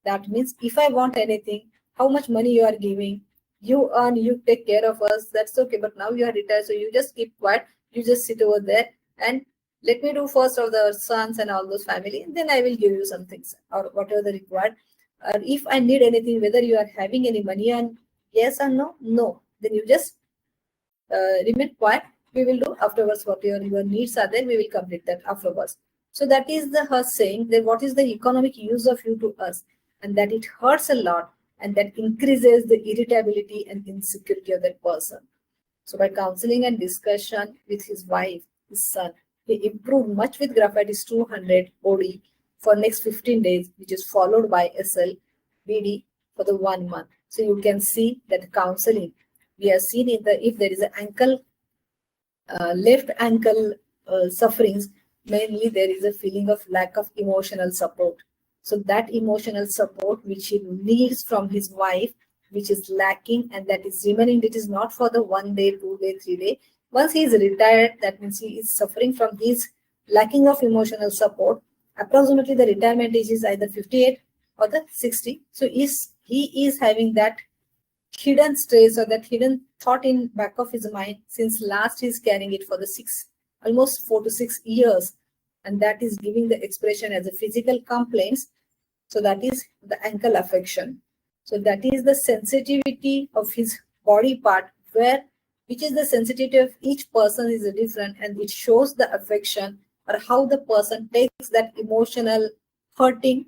S2: That means if I want anything, how much money you are giving, you earn, you take care of us, that's okay. But now you are retired, so you just keep quiet, you just sit over there and let me do first of the sons and all those family, then I will give you some things or whatever the required. If I need anything, whether you are having any money and yes or no, then you just remain quiet. We will do afterwards whatever your needs are there, we will complete that afterwards. So that is the her saying that what is the economic use of you to us, and that it hurts a lot, and that increases the irritability and insecurity of that person. So by counseling and discussion with his wife, his son, he improved much with graphitis 200 OD for next 15 days, which is followed by SL BD for the 1 month. So you can see that counseling we have seen if there is an ankle, left ankle sufferings, mainly there is a feeling of lack of emotional support. So that emotional support which he needs from his wife, which is lacking, and that is remaining, it is not for the 1 day, 2 day, 3 day. Once he is retired, that means he is suffering from this lacking of emotional support. Approximately the retirement age is either 58 or the 60. So he is having that hidden stress or that hidden thought in back of his mind since last he's carrying it for the almost 4 to 6 years, and that is giving the expression as a physical complaints. So that is the ankle affection. So that is the sensitivity of his body part, where which is the sensitivity of each person is different, and it shows the affection or how the person takes that emotional hurting,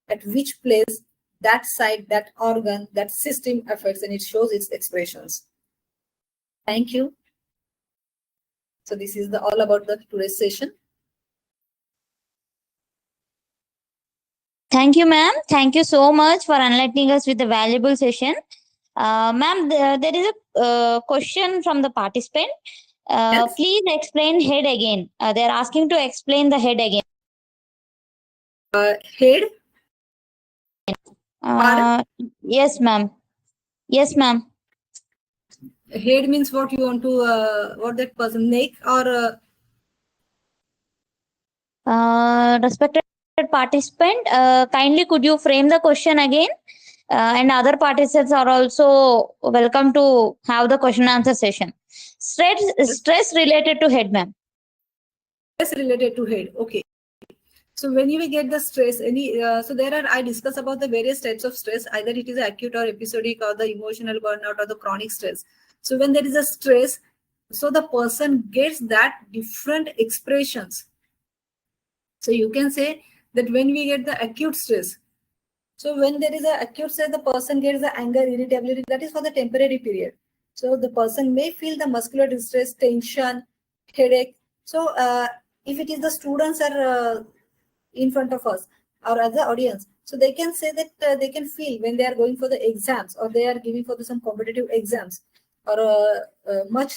S2: at which place that side, that organ, that system affects, and it shows its expressions. Thank you. So this is all about the today's session.
S1: Thank you, ma'am. Thank you so much for enlightening us with the valuable session. Ma'am, there is a question from the participant.
S2: Yes.
S1: Please explain head again. They're asking to explain the head again.
S2: Head.
S1: Yes, ma'am. Yes, ma'am.
S2: Head means what you want to, what that person, neck or?
S1: Respected participant, kindly could you frame the question again? And other participants are also welcome to have the question answer session. Stress related to head, ma'am.
S2: Stress related to head. Okay. So when you get the stress, so there are, I discuss about the various types of stress, either it is acute or episodic or the emotional burnout or the chronic stress. So when there is a stress, so the person gets that different expressions. So you can say that when we get the acute stress, so when there is an acute stress, the person gets the anger, irritability, that is for the temporary period. So the person may feel the muscular distress, tension, headache. So if it is the students are in front of us or other audience, so they can say that they can feel when they are going for the exams or they are giving for some competitive exams or much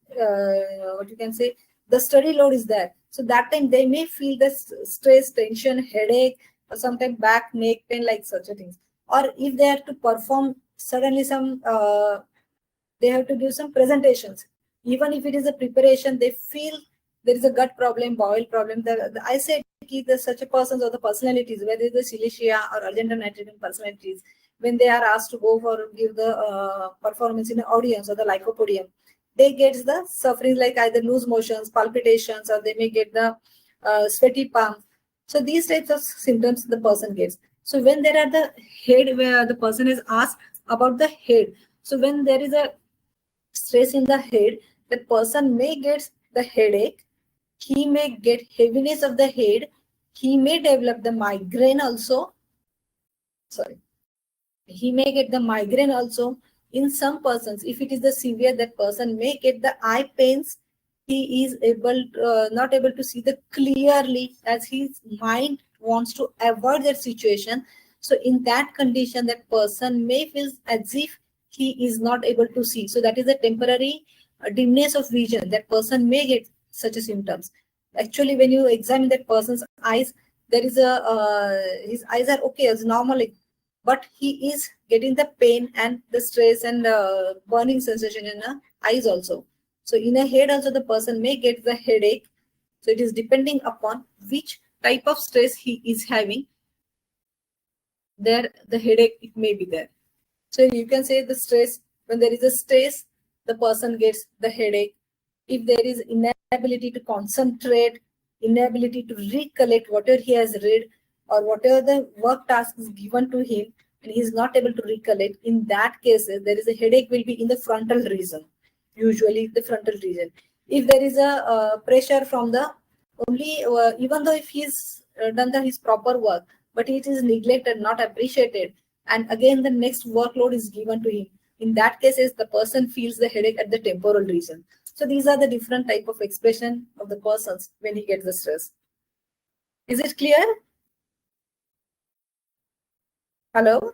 S2: what you can say, the study load is there. So that time they may feel the stress, tension, headache, or sometimes back, neck pain, like such a things. Or if they have to perform suddenly some they have to give some presentations, even if it is a preparation, they feel there is a gut problem, bowel problem. I said the such a persons or the personalities, whether the silicea or urgent and nitrogen personalities, when they are asked to go for give the performance in the audience or the lycopodium, they get the suffering like either loose motions, palpitations, or they may get the sweaty palm. So these types of symptoms the person gets. So when there are the head, where the person is asked about the head, so when there is a stress in the head, that person may get the headache, he may get heaviness of the head, he may develop the migraine also. Sorry, he may get the migraine also. In some persons, if it is the severe, that person may get the eye pains. He is not able to see the clearly, as his mind wants to avoid that situation. So in that condition, that person may feel as if he is not able to see. So that is a temporary dimness of vision. That person may get such a symptoms. Actually, when you examine that person's eyes, there is a his eyes are okay as normally, but he is getting the pain and the stress and burning sensation in the eyes also. So in a head also, the person may get the headache. So it is depending upon which type of stress he is having. There, the headache, it may be there. So you can say the stress, when there is a stress, the person gets the headache. If there is inability to concentrate, inability to recollect whatever he has read, or whatever the work task is given to him, and he is not able to recollect, in that case, there is a headache will be in the frontal region, usually the frontal region. If there is a pressure from the only, even though if he's done his proper work, but it is neglected, not appreciated, and again the next workload is given to him, in that case the person feels the headache at the temporal region. So these are the different type of expression of the persons when he gets the stress. Is it clear? Hello?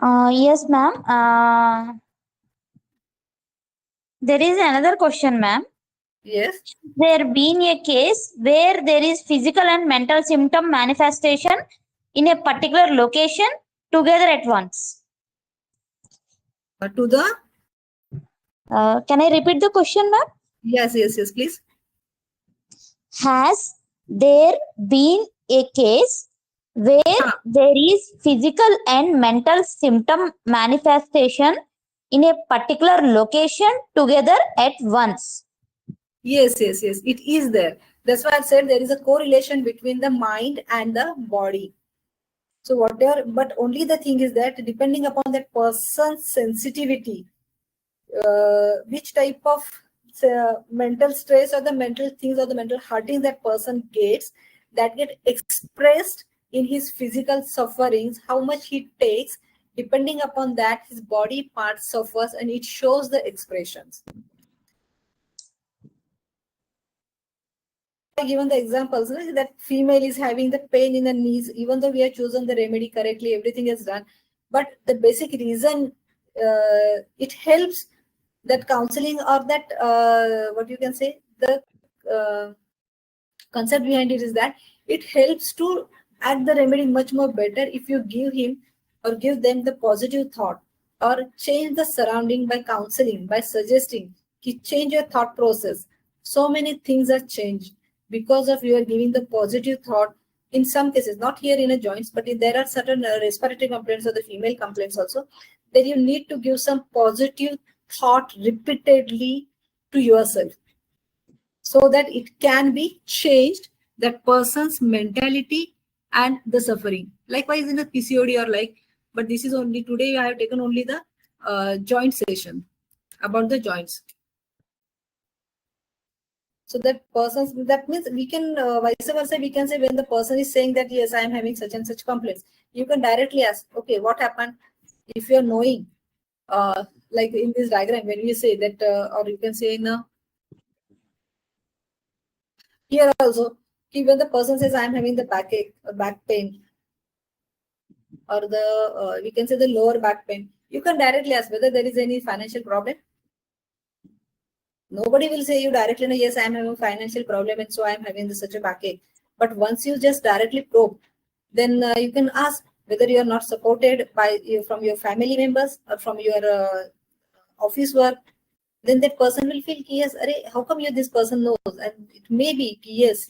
S1: Yes, ma'am. There is another question, ma'am.
S2: Yes.
S1: There been a case where there is physical and mental symptom manifestation in a particular location together at once.
S2: To the
S1: Can I repeat the question, ma'am?
S2: yes, please.
S1: Has there been a case where
S2: Huh.
S1: there is physical and mental symptom manifestation in a particular location together at once?
S2: Yes. It is there. That's why I said there is a correlation between the mind and the body. So whatever, but only the thing is that depending upon that person's sensitivity, which type of mental stress or the mental things or the mental hurting that person gets, that get expressed in his physical sufferings, how much he takes, depending upon that his body part suffers and it shows the expressions. Given the examples that female is having the pain in the knees, even though we have chosen the remedy correctly, everything is done, but the basic reason it helps, that counseling or that what you can say, the concept behind it is that it helps to act the remedy much more better if you give him or give them the positive thought, or change the surrounding by counseling, by suggesting ki change your thought process. So many things are changed because of you are giving the positive thought. In some cases, not here in a joints, but there are certain respiratory complaints or the female complaints also, that you need to give some positive thought repeatedly to yourself, so that it can be changed, that person's mentality and the suffering. Likewise in the PCOD or like, but this is only today I have taken only the joint session about the joints. So that person's, that means we can vice versa, we can say when the person is saying that yes, I am having such and such complaints, you can directly ask, okay, what happened? If you are knowing, like in this diagram when we say that, or you can say in a, here also, when the person says I am having the backache or back pain, or the we can say the lower back pain, you can directly ask whether there is any financial problem. Nobody will say you directly, no, yes, I am having a financial problem and so I am having such a backache. But once you just directly probe, then you can ask whether you are not supported by you from your family members or from your office work. Then that person will feel, yes, how come you this person knows? And it may be, yes,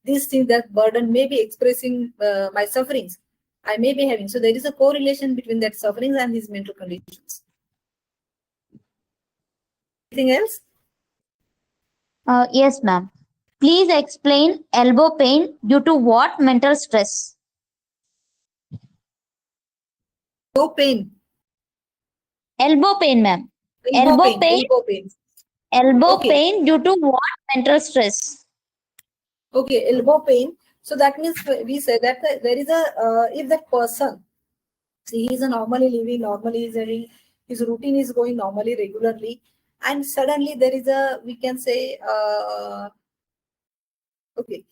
S2: this thing, that burden may be expressing my sufferings I may be having. So there is a correlation between that sufferings and these mental conditions. Anything else?
S1: Yes, ma'am. Please explain elbow pain due to what mental stress?
S2: No pain.
S1: Elbow pain, ma'am.
S2: Elbow
S1: Elbow
S2: pain.
S1: pain.
S2: Elbow pain.
S1: Elbow
S2: Okay.
S1: pain due to what mental stress?
S2: Okay. Elbow pain. So that means we say that there is a if that person, see, he is a normally living, normally is having his routine is going normally regularly, and suddenly there is a, we can say, okay,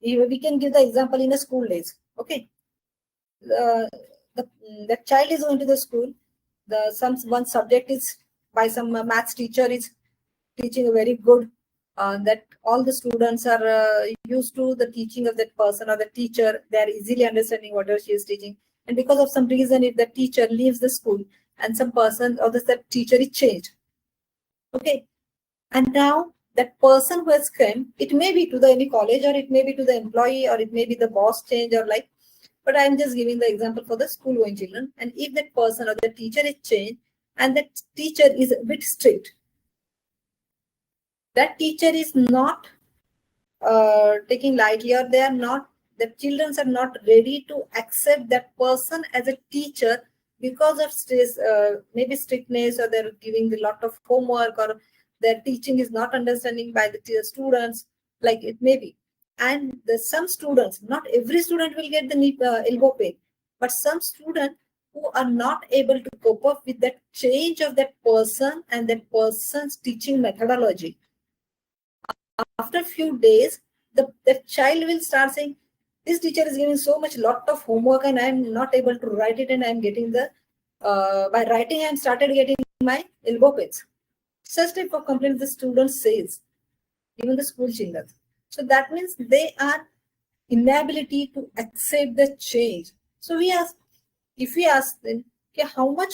S2: we can give the example in a school days. Okay, the child is going to the school, the some one subject is by some maths teacher is teaching very good, that all the students are used to the teaching of that person or the teacher, they are easily understanding whatever she is teaching. And because of some reason, if the teacher leaves the school and some person or the teacher is changed, okay, and now that person who has come, it may be to the any college, or it may be to the employee, or it may be the boss change, or like, but I'm just giving the example for the school going children. And if that person or the teacher is changed and that teacher is a bit strict, that teacher is not taking lightly, or they are not, the children are not ready to accept that person as a teacher because of stress, maybe strictness, or they're giving a lot of homework, or their teaching is not understanding by the students, like it may be. And some students, not every student will get the elbow pain, but some students who are not able to cope up with that change of that person and that person's teaching methodology, after a few days, the child will start saying, this teacher is giving so much lot of homework and I'm not able to write it, and I'm getting the by writing I started getting my elbow pains. Such type of complaints the students says, even the school children. So that means they are inability to accept the change. So we ask, if we ask them, okay, how much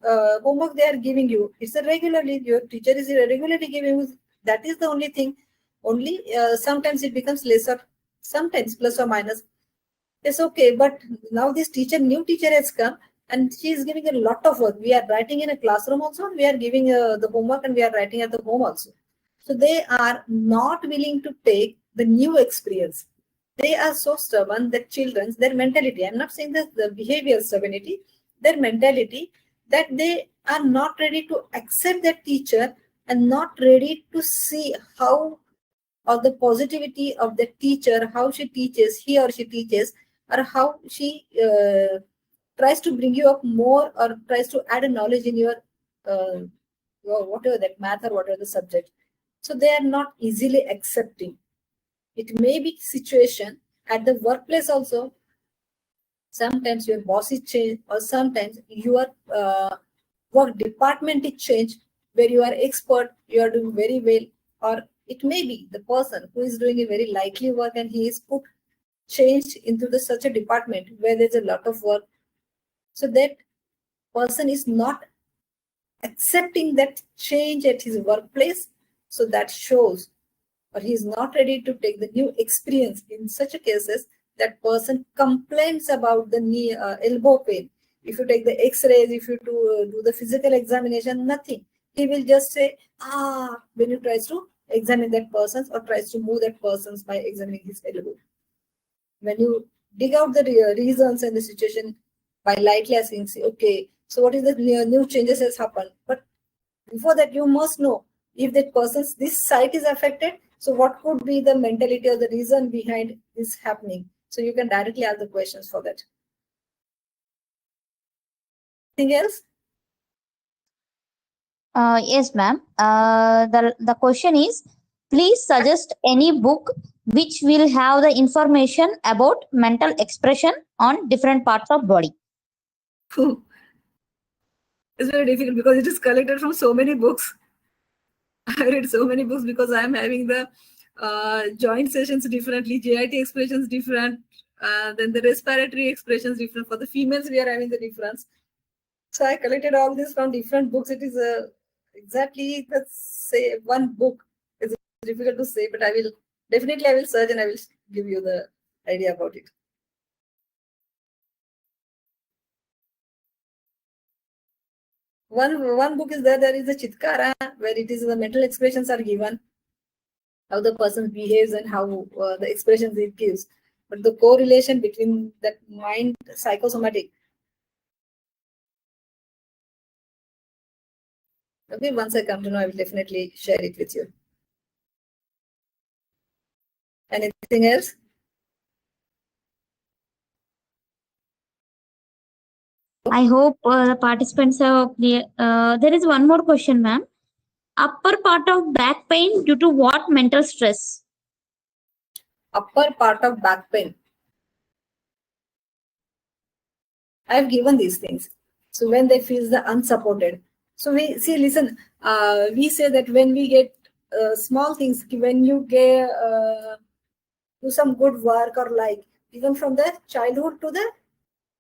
S2: homework they are giving you, it's a regularly, your teacher is regularly giving you, that is the only thing. Only sometimes it becomes lesser, sometimes plus or minus. It's okay, but now this teacher, new teacher has come and she is giving a lot of work. We are writing in a classroom also, we are giving the homework and we are writing at the home also. So they are not willing to take the new experience. They are so stubborn that children's, their mentality, I'm not saying that the behavioral stubbornity, their mentality, that they are not ready to accept that teacher and not ready to see how, or the positivity of the teacher, how she teaches, he or she teaches, or how she tries to bring you up more or tries to add a knowledge in your whatever that math or whatever the subject. So they are not easily accepting. It may be situation at the workplace also. Sometimes your boss is changed, or sometimes your work department is changed, where you are expert, you are doing very well, or it may be the person who is doing a very likely work and he is put changed into the such a department where there's a lot of work. So that person is not accepting that change at his workplace. So that shows, or he is not ready to take the new experience. In such a cases, that person complains about the knee, elbow pain. If you take the x-rays, if you do the physical examination, nothing. He will just say, when you tries to examine that person's or tries to move that person's by examining his elbow. When you dig out the reasons and the situation by lightly asking, say, okay, so what is the new changes has happened? But before that, you must know if that person's this site is affected. So what could be the mentality or the reason behind this happening? So you can directly ask the questions for that. Anything else?
S1: Yes, ma'am. The question is, please suggest any book which will have the information about mental expression on different parts of body.
S2: It's very difficult because it is collected from so many books. I read so many books because I am having the joint sessions differently, JIT expressions different, then the respiratory expressions different. For the females, we are having the difference. So I collected all this from different books. It is exactly, let's say, one book. It's difficult to say, but I will search and I will give you the idea about it. One book is there is the Chitkara, where it is the mental expressions are given, how the person behaves and how the expressions it gives. But the correlation between that mind psychosomatic. Okay, once I come to know, I will definitely share it with you. Anything else?
S1: I hope the participants have clear. There is one more question, ma'am. Upper part of back pain due to what mental stress?
S2: Upper part of back pain. I have given these things. So when they feel the unsupported. So we see, listen, we say that when we get small things, when you get do some good work or like, even from the childhood to the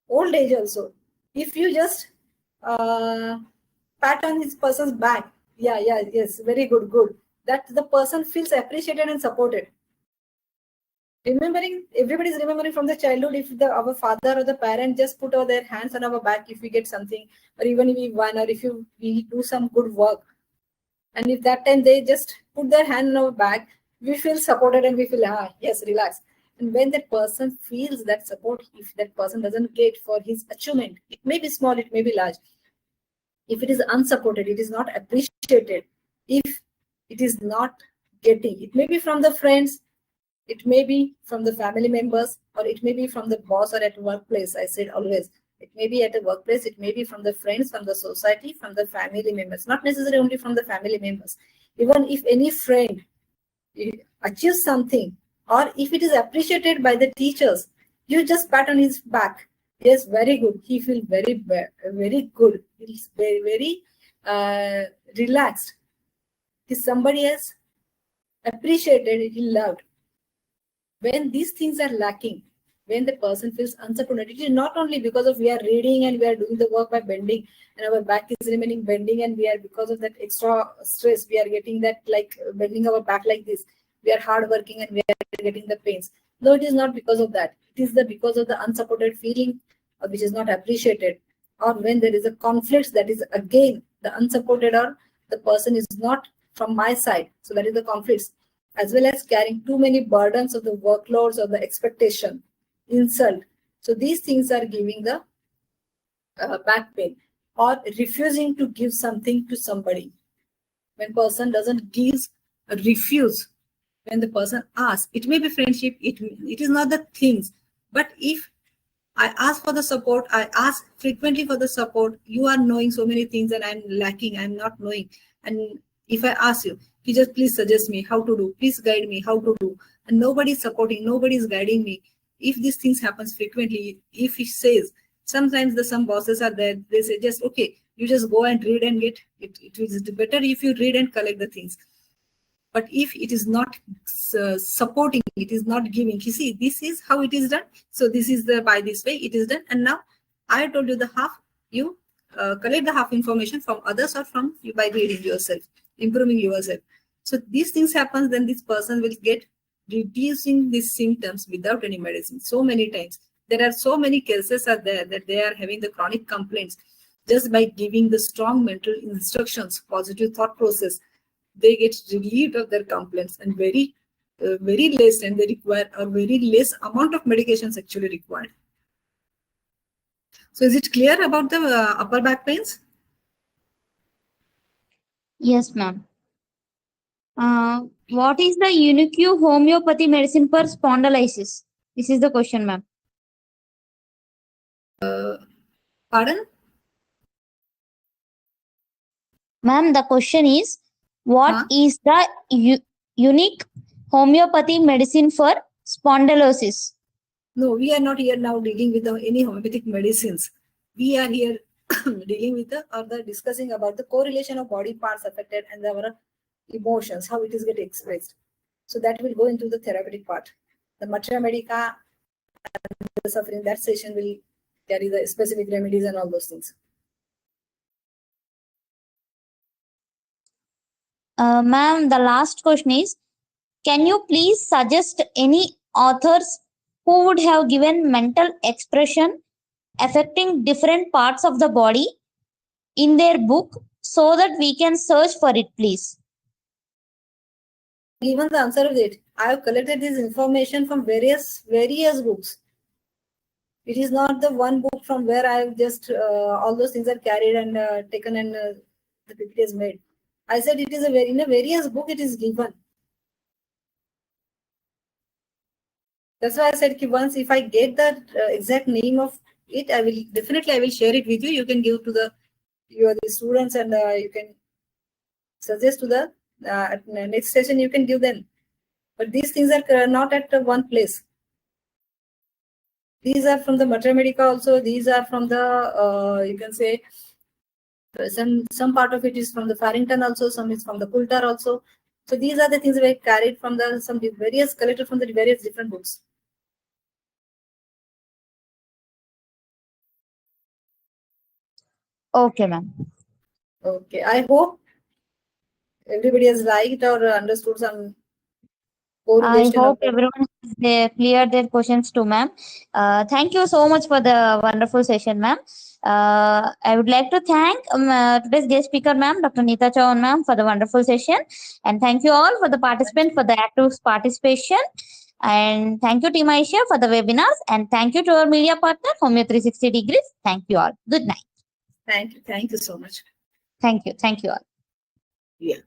S2: old age also, if you just pat on this person's back, yes, very good, that the person feels appreciated and supported. Remembering, everybody is remembering from the childhood, if our father or the parent just put their hands on our back if we get something, or even if we won, or if we do some good work, and if that time they just put their hand on our back, we feel supported and we feel, yes, relax. And when that person feels that support, if that person doesn't get for his achievement, it may be small, it may be large, if it is unsupported, it is not appreciated, if it is not getting, it may be from the friends, it may be from the family members, or it may be from the boss or at workplace. I said always, it may be at a workplace, it may be from the friends, from the society, from the family members, not necessarily only from the family members. Even if any friend achieves something, or if it is appreciated by the teachers, you just pat on his back. Yes, very good. He feels very good. He's very relaxed. If somebody else appreciated, he loved. When these things are lacking, when the person feels unsupported, it is not only because of we are reading and we are doing the work by bending and our back is remaining bending and we are because of that extra stress we are getting that like bending our back like this. We are hard working and we are getting the pains. No, it is not because of that. It is the because of the unsupported feeling which is not appreciated, or when there is a conflict that is again the unsupported or the person is not from my side. So that is the conflicts, as well as carrying too many burdens of the workloads or the expectation, insult. So these things are giving the back pain, or refusing to give something to somebody. When person doesn't give, refuse. When the person asks, it may be friendship, it is not the things. But if I ask for the support, I ask frequently for the support, you are knowing so many things and I'm lacking, I'm not knowing. And if I ask you, you just please suggest me how to do, please guide me how to do, and nobody is supporting, nobody is guiding me. If these things happens frequently, if he says, sometimes some bosses are there, they say just okay, you just go and read and get it. It is better if you read and collect the things. But if it is not supporting, it is not giving, you see, this is how it is done. So this is the by this way it is done. And now I told you the half, you collect the half information from others or from you by reading yourself, improving yourself. So these things happens, then this person will get reducing these symptoms without any medicine. So many times there are so many cases are there that they are having the chronic complaints. Just by giving the strong mental instructions, positive thought process, they get relieved of their complaints, and very less, and they require a very less amount of medications actually required. So is it clear about the upper back pains?
S1: Yes, ma'am. What is the unique homeopathy medicine for spondylitis? This is the question, ma'am.
S2: Pardon?
S1: Ma'am, the question is, what is the unique homeopathy medicine for spondylosis?
S2: No, we are not here now dealing with any homeopathic medicines. We are here dealing with the discussing about the correlation of body parts affected and our emotions, how it is get expressed. So that will go into the therapeutic part. The Matra Medica and the suffering, that session will carry the specific remedies and all those things.
S1: Ma'am, the last question is, can you please suggest any authors who would have given mental expression affecting different parts of the body in their book so that we can search for it, please?
S2: Given the answer of it, I have collected this information from various books. It is not the one book from where I have just all those things are carried and taken and the PPT is made. I said it is in a various book it is given. That's why I said once if I get the exact name of it, I will share it with you. You can give to the students and you can suggest to the next session you can give them. But these things are not at one place. These are from the Matra Medica also. These are from the you can say some part of it is from the Farrington also. Some is from the Coulter also. So these are the things we carried from the some various collected from the various different books.
S1: Okay, ma'am.
S2: Okay, I hope everybody has liked or understood some
S1: I
S2: correlation
S1: hope
S2: of the.
S1: everyone has cleared their questions too, ma'am. Thank you so much for the wonderful session, ma'am. I would like to thank today's guest speaker, ma'am, Dr. Neeta Chavan, ma'am, for the wonderful session. And thank you all for the participants for the active participation. And thank you, Team Aisha, for the webinars. And thank you to our media partner, Homeo 360 Degrees. Thank you all. Good night.
S2: Thank you so much.
S1: Thank you all.
S2: Yeah.